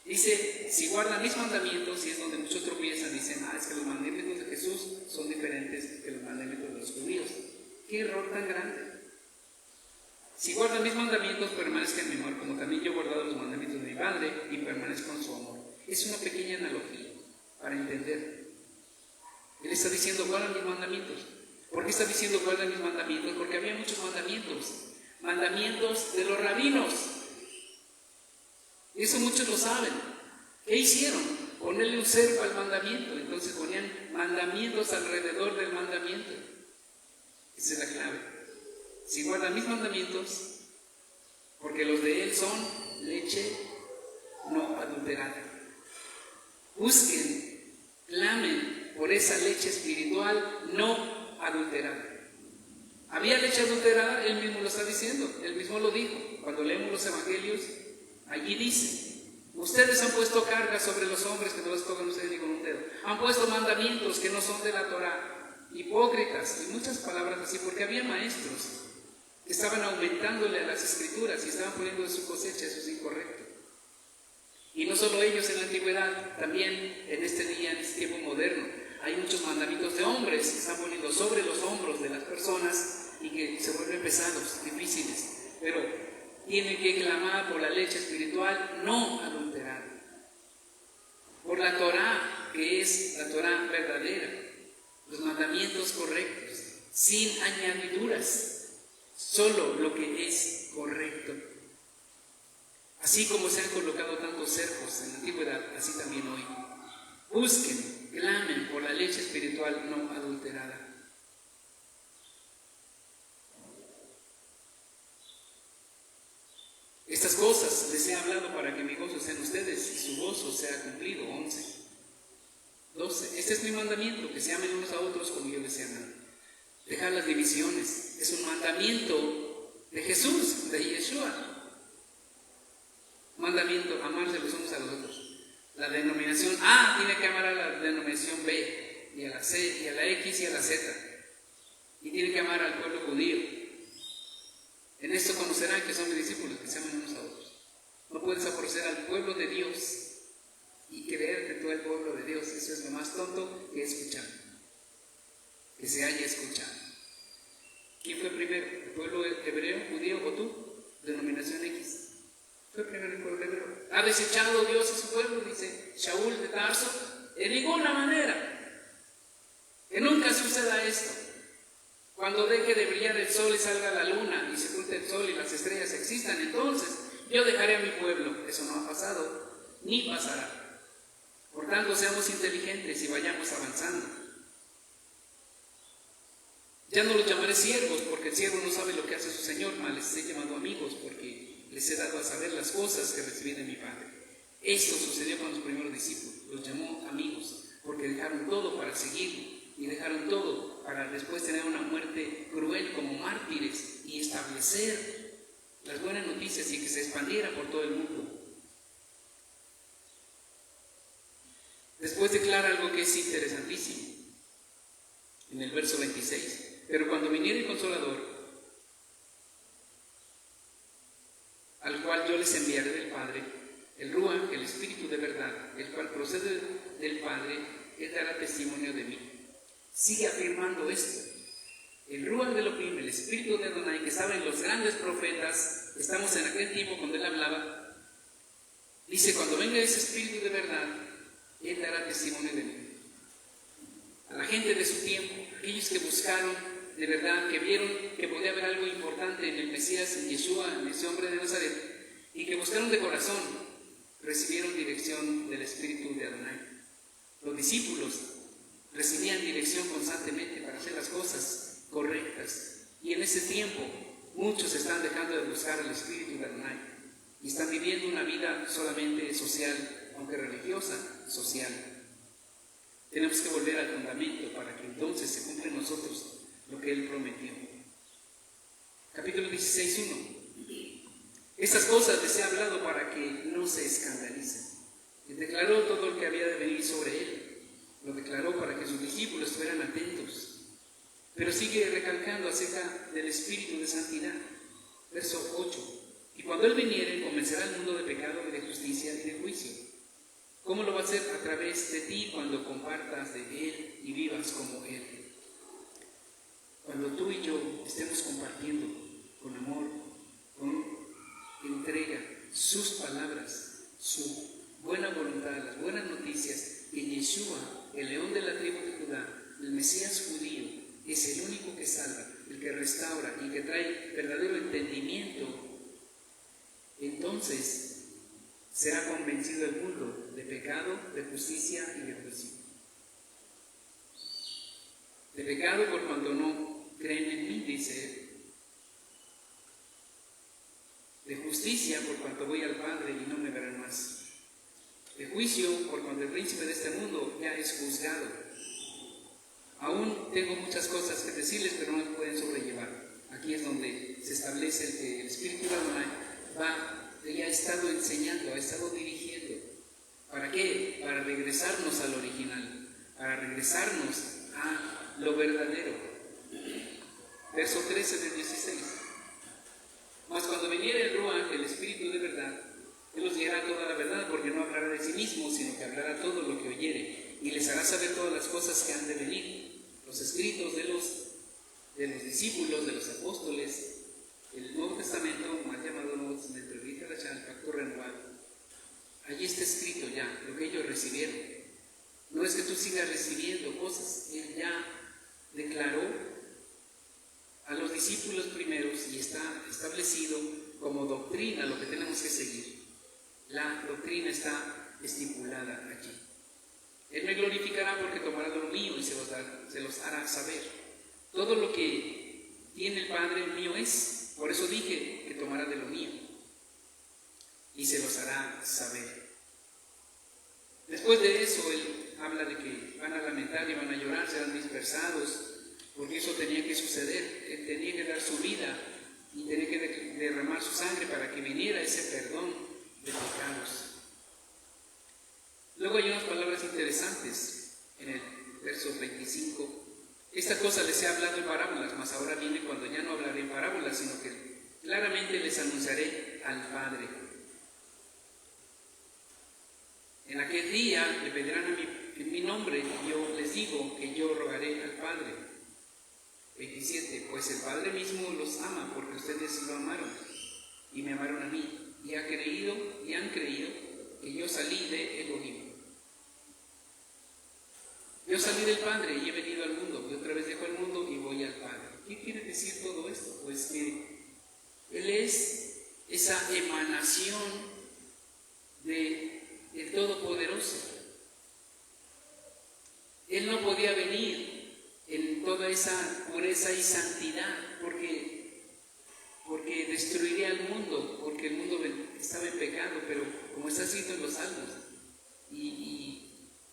S1: Dice: si guardan mis mandamientos, y es donde muchos tropiezan, dicen: es que los mandamientos de Jesús son diferentes que los mandamientos de los judíos. ¡Qué error tan grande! Si guardan mis mandamientos, permanezcan en mi amor, como también yo he guardado los mandamientos de mi Padre y permanezco en su amor. Es una pequeña analogía para entender. Él está diciendo: guardan mis mandamientos. ¿Por qué está diciendo guardan mis mandamientos? Porque había muchos mandamientos de los rabinos. Eso muchos lo saben. ¿Qué hicieron? Ponerle un cerco al mandamiento. Entonces ponían mandamientos alrededor del mandamiento. Esa es la clave. Si guardan mis mandamientos, porque los de Él son leche no adulterada. Busquen, clamen por esa leche espiritual no adulterada. ¿Había leche adulterada? Él mismo lo está diciendo, Él mismo lo dijo. Cuando leemos los evangelios, allí dice: Ustedes han puesto cargas sobre los hombres que no les tocan ustedes ni con un dedo. Han puesto mandamientos que no son de la Torah, hipócritas y muchas palabras así, porque había maestros que estaban aumentándole a las escrituras y estaban poniendo de su cosecha, eso es incorrecto. Y no solo ellos en la antigüedad, también en este día, en este tiempo moderno, hay muchos mandamientos de hombres que están poniendo sobre los hombros de las personas y que se vuelven pesados, difíciles, pero tienen que clamar por la leche espiritual no adulterada, por la Torah, que es la Torah verdadera, los mandamientos correctos, sin añadiduras, solo lo que es correcto. Así como se han colocado tantos cercos en la antigüedad, así también hoy. Busquen, clamen por la leche espiritual no adulterada. Estas cosas les he hablado para que mi gozo sea en ustedes y su gozo sea cumplido. 11. 12. Este es mi mandamiento, que se amen unos a otros como yo les he amado. Dejar las divisiones. Es un mandamiento de Jesús, de Yeshua. Mandamiento, amarse los unos a los otros. La denominación A tiene que amar a la denominación B, y a la C, y a la X, y a la Z. Y tiene que amar al pueblo judío. En esto conocerán que son mis discípulos, que se aman unos a otros. No puedes aborrecer al pueblo de Dios y creer que tú eres el pueblo de Dios. Eso es lo más tonto que he escuchado. Que se haya escuchado. ¿Quién fue primero? ¿El pueblo hebreo, judío o tú? Denominación X. Fue primero el pueblo hebreo. ¿Ha desechado Dios a su pueblo? Dice Shaul de Tarso. De ninguna manera. Que nunca suceda esto. Cuando deje de brillar el sol y salga la luna y se oculte el sol y las estrellas existan, entonces yo dejaré a mi pueblo. Eso no ha pasado, ni pasará. Por tanto, seamos inteligentes y vayamos avanzando. Ya no los llamaré siervos, porque el siervo no sabe lo que hace su señor, mas les he llamado amigos, porque les he dado a saber las cosas que recibí de mi Padre. Esto sucedió con los primeros discípulos. Los llamó amigos, porque dejaron todo para seguirlo. Y dejaron todo para después tener una muerte cruel como mártires y establecer las buenas noticias y que se expandiera por todo el mundo. Después declara algo que es interesantísimo en el verso 26. Pero cuando viniera el Consolador, al cual yo les enviaré del Padre, el Ruach, el Espíritu de verdad, el cual procede del Padre, él dará testimonio de mí. Sigue afirmando esto. El Ruach de Elohim, el Espíritu de Adonai, que estaba en los grandes profetas, estamos en aquel tiempo cuando él hablaba, dice, cuando venga ese Espíritu de verdad, él dará testimonio de mí. A la gente de su tiempo, aquellos que buscaron de verdad, que vieron que podía haber algo importante en el Mesías, en Yeshua, en ese hombre de Nazaret, y que buscaron de corazón, recibieron dirección del Espíritu de Adonai. Los discípulos recibían dirección constantemente para hacer las cosas correctas. Y en ese tiempo, muchos están dejando de buscar el Espíritu de Adonai y están viviendo una vida solamente social, aunque religiosa, social. Tenemos que volver al fundamento para que entonces se cumpla en nosotros lo que Él prometió. Capítulo 16:1. Estas cosas les he hablado para que no se escandalicen. Y declaró todo lo que había de venir sobre Él. Lo declaró para que sus discípulos estuvieran atentos. Pero sigue recalcando acerca del Espíritu de Santidad. Verso 8. Y cuando Él viniere, convencerá al mundo de pecado y de justicia y de juicio. ¿Cómo lo va a hacer? A través de ti, cuando compartas de Él y vivas como Él. Cuando tú y yo estemos compartiendo con amor, con entrega, sus palabras, su buena voluntad, las buenas noticias, que Yeshua, el león de la tribu de Judá, el Mesías judío, es el único que salva, el que restaura y que trae verdadero entendimiento, entonces será convencido el mundo de pecado, de justicia y de juicio. De pecado por cuanto no creen en mí, dice él. De justicia por cuanto voy al Padre y no me verán más. De juicio por cuanto el príncipe de este mundo ya es juzgado. Aún tengo muchas cosas que decirles, pero no pueden sobrellevar. Aquí es donde se establece el que el Espíritu de Adonai ya ha estado enseñando, ha estado dirigiendo. ¿Para qué? Para regresarnos al original, para regresarnos a lo verdadero. Verso 13 del 16. Mas cuando viniere el Ruach, el Espíritu de verdad, Él os guiará toda la verdad, porque no hablará de sí mismo, sino que hablará todo lo que oyere, y les hará saber todas las cosas que han de venir. Los escritos de los discípulos, de los apóstoles, el Nuevo Testamento, mal llamado Nuevo Testamento, el Viejo Testamento, el Pacto Renovado, allí está escrito ya lo que ellos recibieron. No es que tú sigas recibiendo cosas, Él ya declaró a los discípulos primeros y está establecido como doctrina lo que tenemos que seguir. La doctrina está estipulada allí. Él me glorificará porque tomará de lo mío y se los hará saber. Todo lo que tiene el Padre mío es, por eso dije que tomará de lo mío y se los hará saber. Después de eso, Él habla de que van a lamentar y van a llorar, serán dispersados, porque eso tenía que suceder. Él tenía que dar su vida y tenía que derramar su sangre para que viniera ese perdón de pecados. Luego hay unas palabras interesantes en el verso 25. Esta cosa les he hablado en parábolas, mas ahora viene cuando ya no hablaré en parábolas, sino que claramente les anunciaré al Padre. En aquel día le pedirán en mi nombre, y yo les digo que yo rogaré al Padre. 27. Pues el Padre mismo los ama, porque ustedes lo amaron y me amaron a mí, y han creído que yo salí de Elohim. Yo salí del Padre y he venido al mundo, y otra vez dejo el mundo y voy al Padre. ¿Qué quiere decir todo esto? Pues que Él es esa emanación del Todopoderoso. Él no podía venir en toda esa pureza y santidad, porque destruiría el mundo, porque el mundo estaba en pecado, pero como está escrito en los Salmos y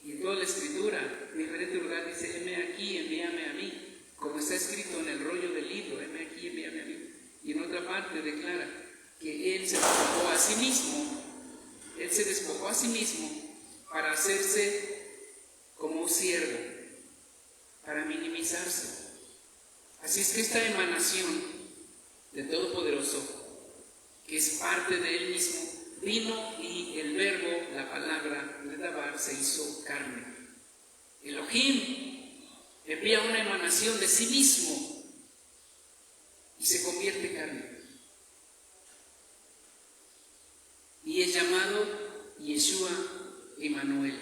S1: en toda la Escritura, en diferente lugar dice, heme aquí, envíame a mí, como está escrito en el rollo del libro, heme aquí, envíame a mí. Y en otra parte declara que Él se despojó a sí mismo, para hacerse como un siervo, para minimizarse. Así es que esta emanación del Todopoderoso, que es parte de Él mismo, vino y el verbo, la palabra, el Dabar, se hizo carne. Elohim envía una emanación de sí mismo y se convierte en carne. Y es llamado Yeshua Emmanuel.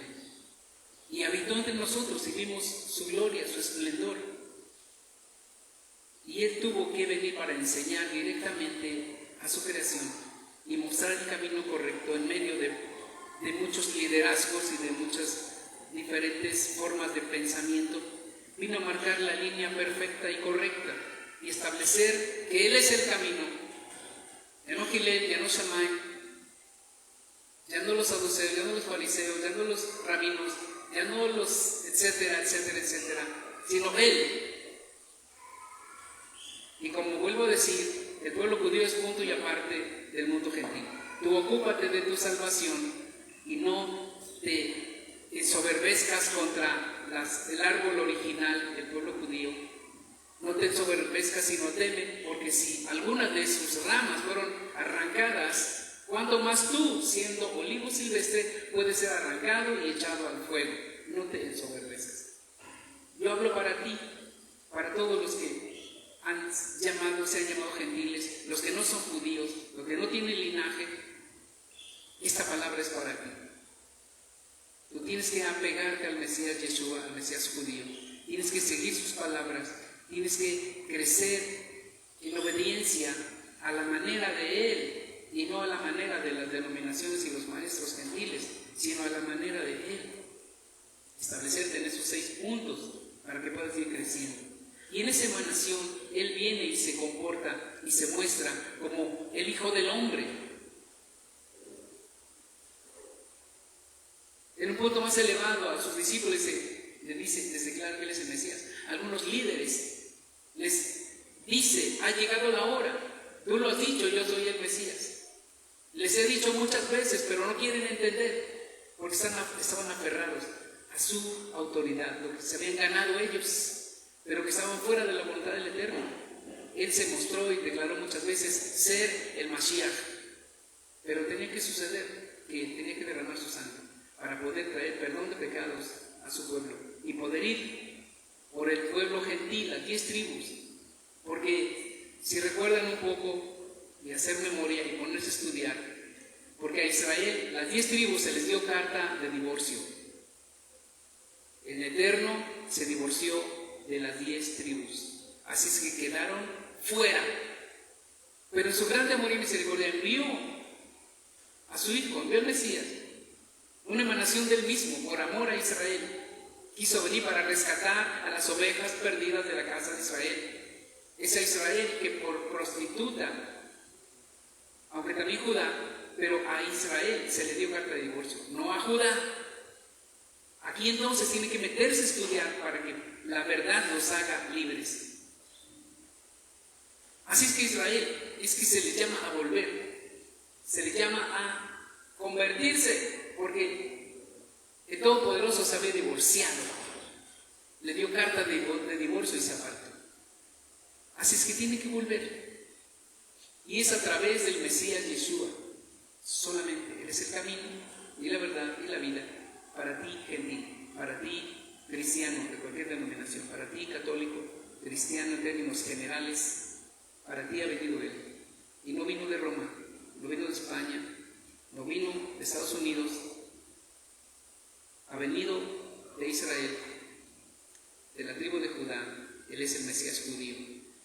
S1: Y habitó entre nosotros y vimos su gloria, su esplendor. Y Él tuvo que venir para enseñar directamente a su creación y mostrar el camino correcto en medio de muchos liderazgos y de muchas diferentes formas de pensamiento. Vino a marcar la línea perfecta y correcta y establecer que Él es el camino. Ya no Gilel, ya no Shammai, ya no los saduceos, ya no los fariseos, ya no los rabinos, ya no los etcétera, sino Él. Y como vuelvo a decir, el pueblo judío es punto y aparte del mundo gentil. Tú ocúpate de tu salvación y no te ensoberbezcas contra el árbol original del pueblo judío. No te ensoberbezcas sino teme, porque si algunas de sus ramas fueron arrancadas, ¿cuánto más tú, siendo olivo silvestre, puedes ser arrancado y echado al fuego? No te ensoberbezcas. Yo hablo para ti, para todos los que se han llamado gentiles, los que no son judíos, los que no tienen linaje. Esta palabra es para ti. Tú tienes que apegarte al Mesías Yeshua, al Mesías judío. Tienes que seguir sus palabras. Tienes que crecer en obediencia a la manera de Él y no a la manera de las denominaciones y los maestros gentiles, sino a la manera de Él. Establecerte en esos 6 puntos para que puedas ir creciendo. Y en esa emanación Él viene y se comporta y se muestra como el Hijo del Hombre. En un punto más elevado a sus discípulos les declara que Él es el Mesías. Algunos líderes les dice, ha llegado la hora, tú lo has dicho, yo soy el Mesías. Les he dicho muchas veces, pero no quieren entender, porque estaban aferrados a su autoridad, lo que se habían ganado ellos, pero que estaban fuera de la voluntad del Eterno. Él se mostró y declaró muchas veces ser el Mashiach, pero tenía que suceder que tenía que derramar su sangre para poder traer perdón de pecados a su pueblo y poder ir por el pueblo gentil, las 10 tribus, porque si recuerdan un poco y hacer memoria y ponerse a estudiar, porque a Israel, las 10 tribus se les dio carta de divorcio. El Eterno se divorció de las 10 tribus, así es que quedaron fuera, pero en su grande amor y misericordia envió a su Hijo, envió al Mesías, una emanación del mismo, por amor a Israel. Quiso venir para rescatar a las ovejas perdidas de la casa de Israel. Esa Israel que por prostituta, aunque también Judá, pero a Israel se le dio carta de divorcio, no a Judá. Aquí entonces tiene que meterse a estudiar para que la verdad los haga libres. Así es que Israel, es que se le llama a volver, se le llama a convertirse, porque el Todopoderoso se había divorciado, le dio carta de divorcio y se apartó. Así es que tiene que volver, y es a través del Mesías Yeshua, solamente. Él es el camino y la verdad y la vida para ti gentil, para ti cristiano de cualquier denominación, para ti católico, cristiano en términos generales. Para ti ha venido Él, y no vino de Roma, no vino de España, no vino de Estados Unidos, ha venido de Israel, de la tribu de Judá. Él es el Mesías judío,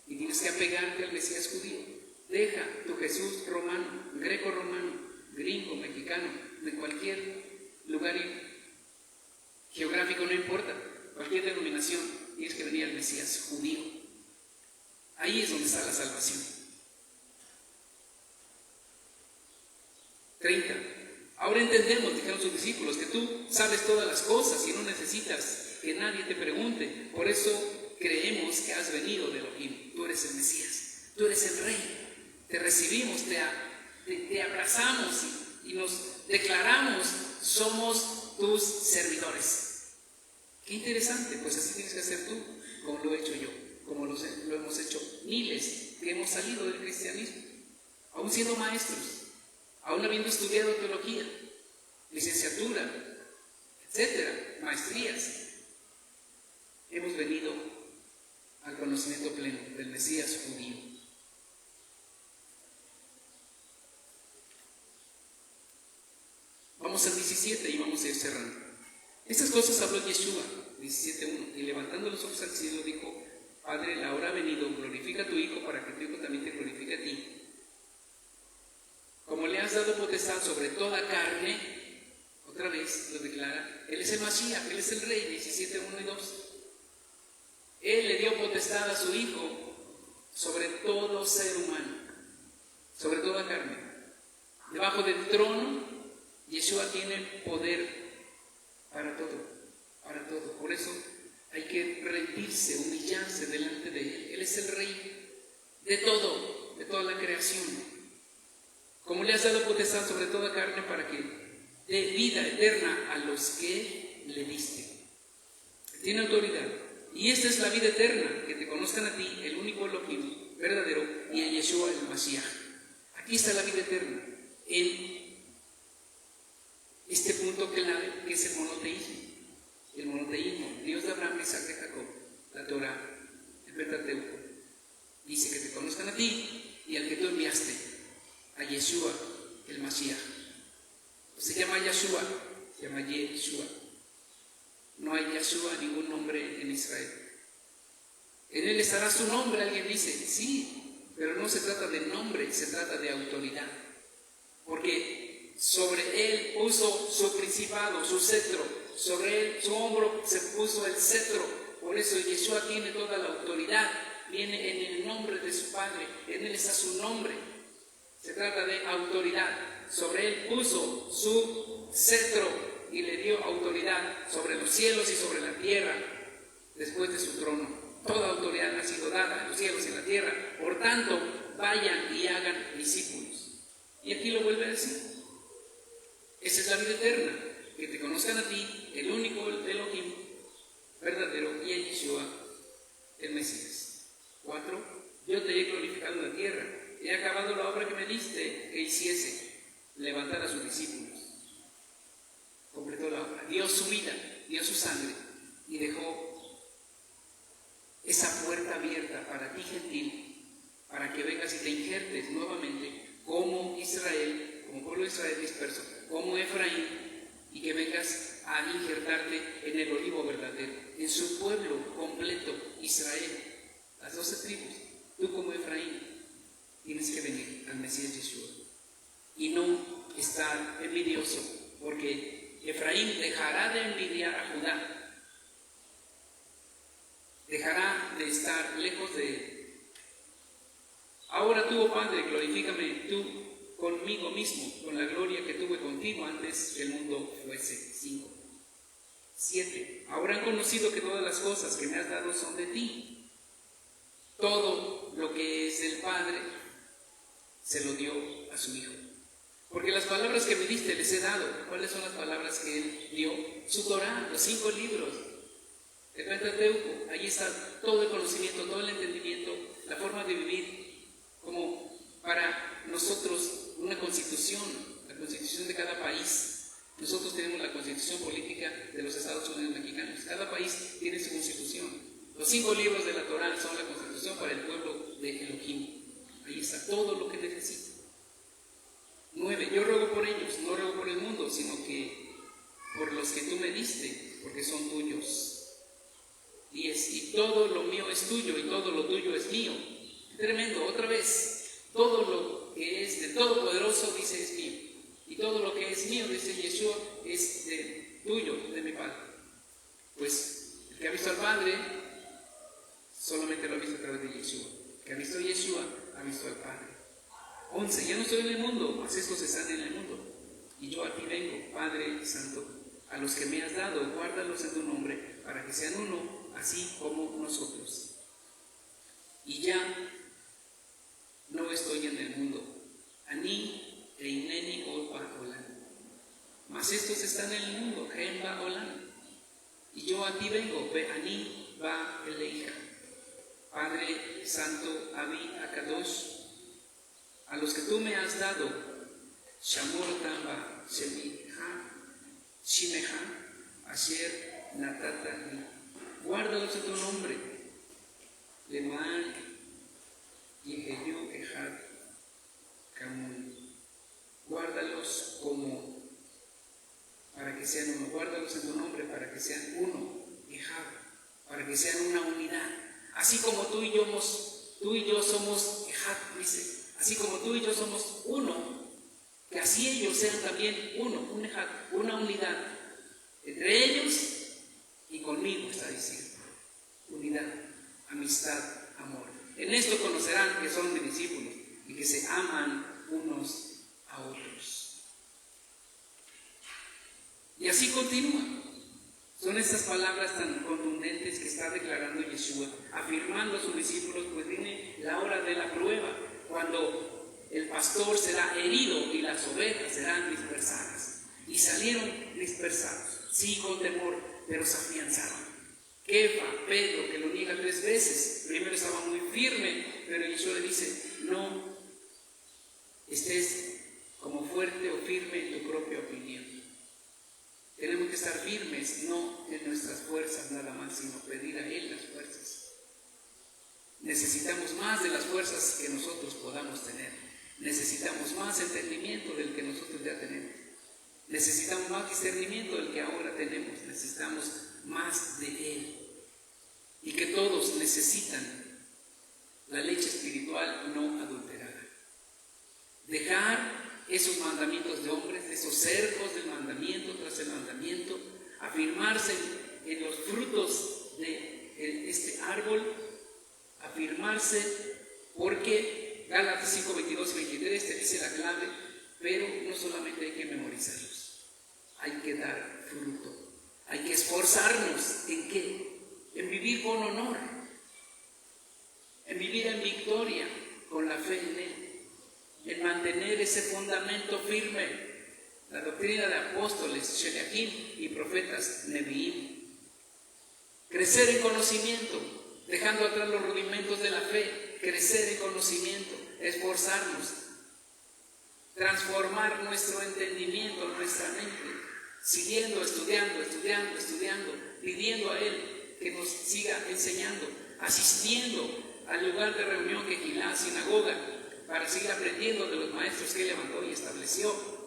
S1: y tienes que apegarte al Mesías judío. Deja tu Jesús romano, greco-romano, gringo, mexicano, de cualquier lugar geográfico, no importa, cualquier denominación, tienes que venir al Mesías judío. Ahí es donde está la salvación. 30. Ahora entendemos, dijeron sus discípulos, que tú sabes todas las cosas y no necesitas que nadie te pregunte. Por eso creemos que has venido de Elohim. Tú eres el Mesías, tú eres el Rey. Te recibimos, te abrazamos y nos declaramos, somos tus servidores. Qué interesante, pues así tienes que hacer tú, como lo he hecho yo, como lo hemos hecho miles que hemos salido del cristianismo, aún siendo maestros, aún habiendo estudiado teología, licenciatura, etcétera, maestrías. Hemos venido al conocimiento pleno del Mesías judío. Vamos al 17 y vamos a ir cerrando. Estas cosas habló Yeshua, 17:1, y levantando los ojos al cielo dijo: Padre, la hora ha venido, glorifica a tu Hijo para que tu Hijo también te glorifique a ti. Como le has dado potestad sobre toda carne, otra vez lo declara, Él es el Mashiach, Él es el Rey, 17:1 y 2. Él le dio potestad a su Hijo sobre todo ser humano, sobre toda carne. Debajo del trono, Yeshua tiene poder para todo, para todo. Por eso hay que rendirse, humillarse delante de Él. Él es el Rey de todo, de toda la creación. Como le has dado potestad sobre toda carne para que dé vida eterna a los que le diste. Tiene autoridad. Y esta es la vida eterna, que te conozcan a ti, el único Elohim verdadero, y a Yeshua el Mashiach. Aquí está la vida eterna, en este punto clave que es el monoteísmo. El monoteísmo, Dios de Abraham, Isaac, de Jacob, la Torah, el Pentateuco, dice que te conozcan a ti y al que tú enviaste, a Yeshua el Mashiach. Se llama Yeshua, se llama Yeshua. No hay Yeshua, ningún nombre en Israel. En él estará su nombre, alguien dice, sí, pero no se trata de nombre, se trata de autoridad. Porque sobre él puso su principado, su cetro, sobre él, su hombro se puso el cetro. Por eso Yeshua tiene toda la autoridad, viene en el nombre de su Padre, en él está su nombre. Se trata de autoridad. Sobre él puso su cetro y le dio autoridad sobre los cielos y sobre la tierra después de su trono. Toda autoridad ha sido dada en los cielos y en la tierra. Por tanto, vayan y hagan discípulos. Y aquí lo vuelve a decir. Esa es la vida eterna, que te conozcan a ti, el único Elohim verdadero, y a Yeshua, el Mesías. 4. Yo te he glorificado en la tierra, he acabado la obra que me diste que hiciese, levantar a sus discípulos. Completó la obra, dio su vida, dio su sangre y dejó esa puerta abierta para ti, gentil, para que vengas y te injertes nuevamente como Israel, como pueblo de Israel disperso, como Efraín, y que vengas a injertarte en el olivo verdadero, en su pueblo completo, Israel, las 12 tribus. Tú como Efraín tienes que venir al Mesías Yeshua y no estar envidioso, porque Efraín dejará de envidiar a Judá, dejará de estar lejos de él. Ahora tú, oh Padre, glorifícame tú conmigo mismo, con la gloria que tuve contigo antes que el mundo fuese. 5. 7. Ahora han conocido que todas las cosas que me has dado son de ti. Todo lo que es del Padre se lo dio a su Hijo. Porque las palabras que me diste les he dado. ¿Cuáles son las palabras que Él dio? Su Torah, los 5 libros, el Pentateuco. Allí está todo el conocimiento, todo el entendimiento, la forma de vivir, como para nosotros una constitución, la constitución de cada país. Nosotros tenemos la constitución política de los Estados Unidos mexicanos. Cada país tiene su constitución. Los 5 libros de la Torah son la constitución para el pueblo de Elohim. Ahí está todo lo que necesita. 9. Yo ruego por ellos, no ruego por el mundo, sino que por los que tú me diste, porque son tuyos. 10. Y todo lo mío es tuyo y todo lo tuyo es mío. Tremendo, otra vez. Todo lo que es de Todopoderoso, dice, es mío. Y todo lo que es mío, dice Yeshua, es tuyo, de mi Padre. Pues el que ha visto al Padre, solamente lo ha visto a través de Yeshua. El que ha visto a Yeshua, ha visto al Padre. 11. Ya no estoy en el mundo, mas estos están en el mundo. Y yo a ti vengo, Padre Santo. A los que me has dado, guárdalos en tu nombre, para que sean uno, así como nosotros. Y ya no estoy en el mundo. Ani e ineni opa olan. Mas estos están en el mundo, Hemba olan. Y yo a ti vengo, Be ani va eleija. Padre Santo, Abi Akadosh, a los que tú me has dado, Shamor Tamba Shimeha, Asher Natata, guárdalos en tu nombre, Leman Yeheyu Ehad Kamun, guárdalos como para que sean uno, guárdalos en tu nombre para que sean uno, Ehad, para que sean una unidad, así como tú y yo somos Ehad, dice. Así como tú y yo somos uno, que así ellos sean también uno, una unidad entre ellos y conmigo, está diciendo. Unidad, amistad, amor. En esto conocerán que son mis discípulos y que se aman unos a otros. Y así continúa. Son estas palabras tan contundentes que está declarando Yeshua, afirmando a sus discípulos, pues viene la hora de la prueba, cuando el pastor será herido y las ovejas serán dispersadas. Y salieron dispersados, sí, con temor, pero se afianzaron. Kefa, Pedro, que lo niega 3 veces, primero estaba muy firme, pero Yeshua le dice, no estés como fuerte o firme en tu propia opinión. Tenemos que estar firmes, no en nuestras fuerzas nada más, sino pedir a Él las fuerzas. Necesitamos más de las fuerzas que nosotros podamos tener. Necesitamos más entendimiento del que nosotros ya tenemos. Necesitamos más discernimiento del que ahora tenemos. Necesitamos más de Él. Y que todos necesitan la leche espiritual no adulterada. Dejar esos mandamientos de hombres, esos cercos del mandamiento tras el mandamiento, afirmarse en los frutos de este árbol, afirmarse, porque Gálatas 5, 22 y 23 te dice la clave, pero no solamente hay que memorizarlos, hay que dar fruto, hay que esforzarnos. ¿En qué? En vivir con honor, en vivir en victoria, con la fe en Él, en mantener ese fundamento firme, la doctrina de apóstoles, Sheliachim, y profetas, Neviim. Crecer en conocimiento, dejando atrás los rudimentos de la fe, crecer en conocimiento, esforzarnos, transformar nuestro entendimiento, nuestra mente, siguiendo, estudiando, pidiendo a Él que nos siga enseñando, asistiendo al lugar de reunión que Quilá, sinagoga, para seguir aprendiendo de los maestros que Él levantó y estableció,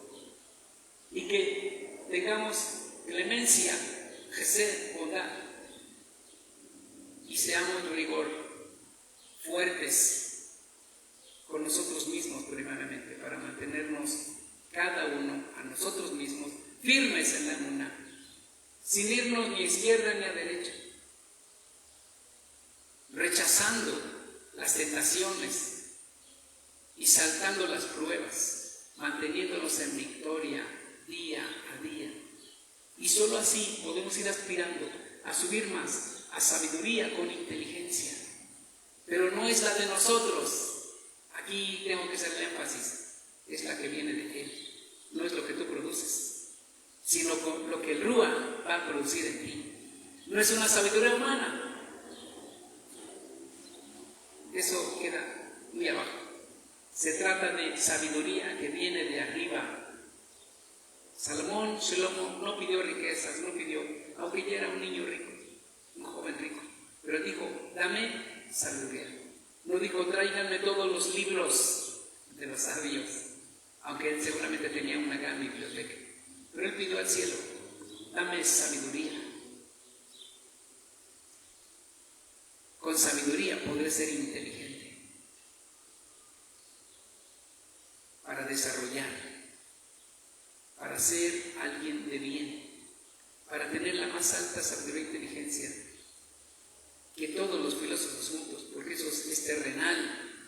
S1: y que tengamos clemencia, gesed, bondad, y seamos de rigor fuertes con nosotros mismos primeramente, para mantenernos cada uno a nosotros mismos firmes en la emuná, sin irnos ni a izquierda ni a derecha, rechazando las tentaciones y saltando las pruebas, manteniéndonos en victoria día a día. Y solo así podemos ir aspirando a subir más, a sabiduría con inteligencia. Pero no es la de nosotros. Aquí tengo que hacer el énfasis. Es la que viene de Él. No es lo que tú produces, sino lo que el Rúa va a producir en ti. No es una sabiduría humana. Eso queda muy abajo. Se trata de sabiduría que viene de arriba. Salomón, Shlomo, no pidió riquezas, aunque ya era un niño rico, un joven rico, pero dijo, dame sabiduría. No dijo, tráiganme todos los libros de los sabios, aunque él seguramente tenía una gran biblioteca, pero él pidió al cielo, dame sabiduría. Con sabiduría podré ser inteligente para desarrollar, para ser alguien de bien, para tener la más alta sabiduría e inteligencia que todos los filósofos juntos, porque eso es terrenal.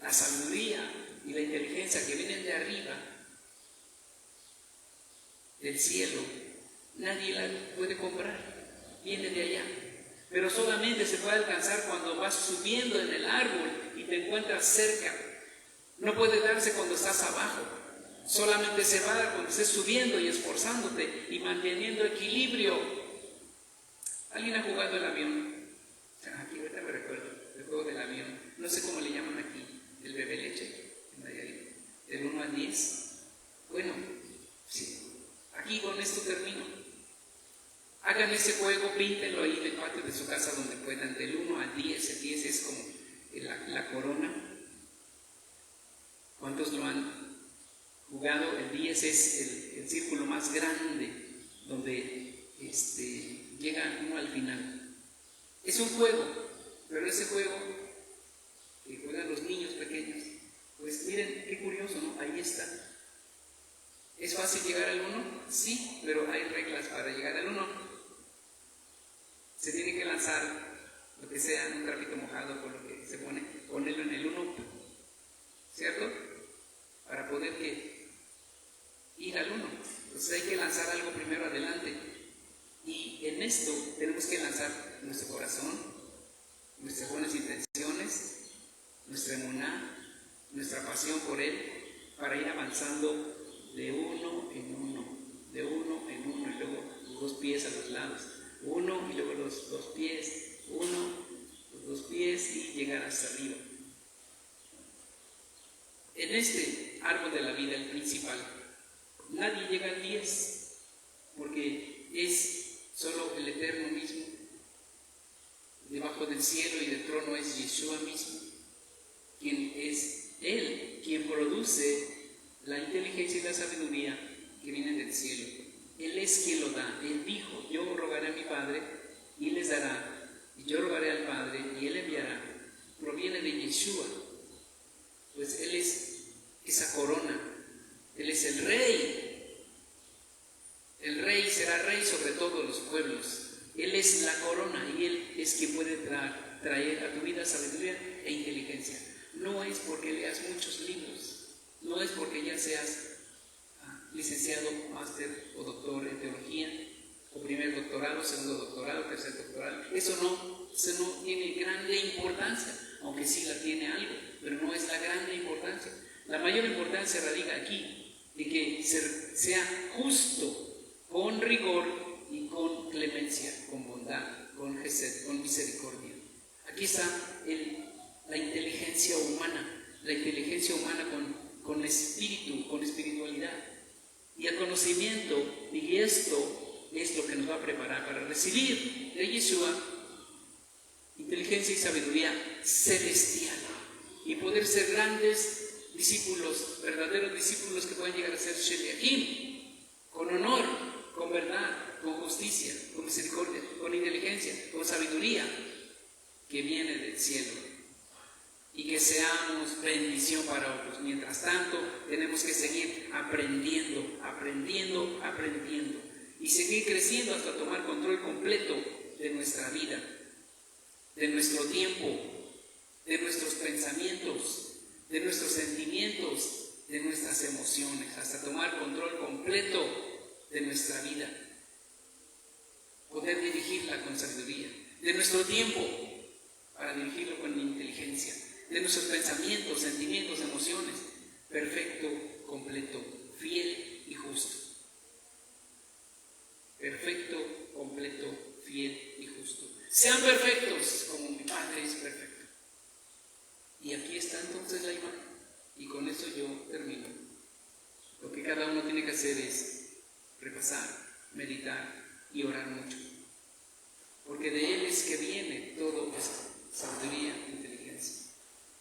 S1: La sabiduría y la inteligencia que vienen de arriba, del cielo, nadie la puede comprar, viene de allá. Pero solamente se puede alcanzar cuando vas subiendo en el árbol y te encuentras cerca. No puede darse cuando estás abajo. Solamente se va a dar cuando estés subiendo y esforzándote y manteniendo equilibrio. ¿Alguien ha jugado el avión? Aquí ahorita me recuerdo, el juego del avión. No sé cómo le llaman aquí, el bebé leche, del 1 al 10. Bueno, sí. Aquí con esto termino. Hagan ese juego, píntenlo ahí en el patio de su casa donde puedan, del 1 al 10. El 10 es como la corona. ¿Cuántos lo han jugado? El 10 es el círculo más grande donde llega uno al final. Es un juego, pero ese juego que juegan los niños pequeños, pues miren qué curioso, ¿no? Ahí está. ¿Es fácil llegar al 1? Sí, pero hay reglas para llegar al 1. Se tiene que lanzar lo que sea en un trapito mojado con lo que se pone, ponerlo en el 1, ¿cierto? Para poder ir al 1. Entonces hay que lanzar algo primero adelante. Y en esto tenemos que lanzar nuestro corazón, nuestras buenas intenciones, nuestra emuná, nuestra pasión por Él, para ir avanzando de uno en uno, y luego los dos pies a los lados, uno y luego los dos pies, los dos pies y llegar hasta arriba. En este árbol de la vida, el principal, nadie llega al 10, porque es solo el Eterno mismo. Debajo del cielo y del trono es Yeshua mismo, quien es Él, quien produce la inteligencia y la sabiduría que vienen del cielo. Él es quien lo da. Él dijo, yo rogaré a mi Padre y les dará, y yo rogaré al Padre y Él enviará. Proviene de Yeshua, pues Él es esa corona, Él es el Rey. El Rey será Rey sobre todos los pueblos. Él es la corona y Él es quien puede traer a tu vida sabiduría e inteligencia. No es porque leas muchos libros, no es porque ya seas licenciado, máster o doctor en teología, o primer doctorado, segundo doctorado, tercer doctorado. Eso no tiene grande importancia, aunque sí la tiene algo, pero no es la grande importancia. La mayor importancia radica aquí, y que sea justo, con rigor y con clemencia, con bondad, con gesed, con misericordia. Aquí está la inteligencia humana con espíritu, con espiritualidad. Y el conocimiento, y esto es lo que nos va a preparar para recibir de Yeshua inteligencia y sabiduría celestial y poder ser grandes discípulos, verdaderos discípulos que pueden llegar a ser Sheliachim, con honor, con verdad, con justicia, con misericordia, con inteligencia, con sabiduría que viene del cielo. Y que seamos bendición para otros. Mientras tanto, tenemos que seguir aprendiendo y seguir creciendo hasta tomar control completo de nuestra vida, de nuestro tiempo, de nuestros pensamientos, de nuestros sentimientos, de nuestras emociones, hasta tomar control completo de nuestra vida, poder dirigirla con sabiduría, de nuestro tiempo para dirigirlo con inteligencia, de nuestros pensamientos, sentimientos, emociones, perfecto, completo, fiel y justo. Perfecto, completo, fiel y justo. Sean perfectos como mi Padre es perfecto. Y aquí está entonces la imagen. Y con eso yo termino. Lo que cada uno tiene que hacer es repasar, meditar y orar mucho. Porque de Él es que viene todo esto, sabiduría, inteligencia.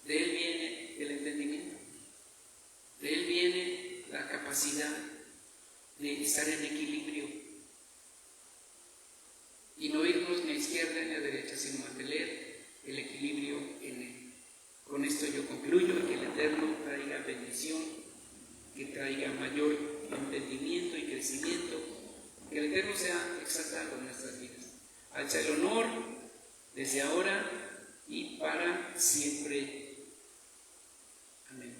S1: De Él viene el entendimiento. De Él viene la capacidad de estar en equilibrio y no irnos ni a izquierda ni a derecha, sino mantener el equilibrio en Él. Con esto yo concluyo y que el Eterno traiga bendición, que traiga mayor entendimiento y crecimiento, que el Eterno sea exaltado en nuestras vidas. Alza el honor desde ahora y para siempre. Amén.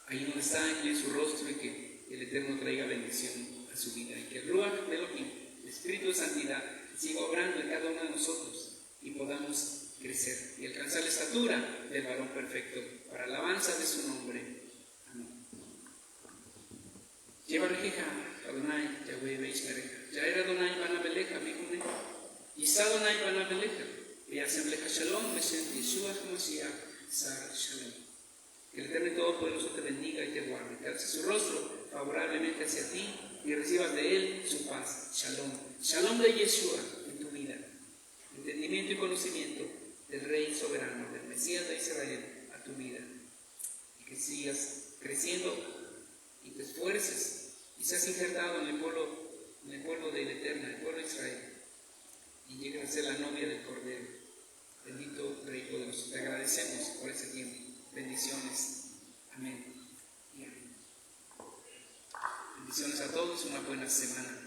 S1: Ahí donde está, incline su rostro y que el Eterno traiga bendición a su vida y que el Ruach de Elohim, el Espíritu de Santidad, siga obrando en cada uno de nosotros y podamos crecer y alcanzar la estatura del varón perfecto para alabanza de su nombre. Amén. Lleva rejeja, Adonai, Yahweh, Beishmereja, Yair Adonai, Banabeleja, Mihune, Yisa Adonai, Banabeleja, Beasembleja Shalom, Beshem Yeshua, Hamashiach, Sar Shalom. Que el Eterno y Todopoderoso te bendiga y te guarde, que alce su rostro favorablemente hacia ti y recibas de Él su paz. Shalom. Shalom de Yeshua en tu vida. Entendimiento y conocimiento del Rey soberano, del Mesías de Israel a tu vida. Y que sigas creciendo y te esfuerces y seas injertado en el pueblo del Eterno, el pueblo de Israel. Y llegues a ser la novia del Cordero. Bendito Rey poderoso. Te agradecemos por ese tiempo. Bendiciones. Amén. Y amén. Bendiciones a todos. Una buena semana.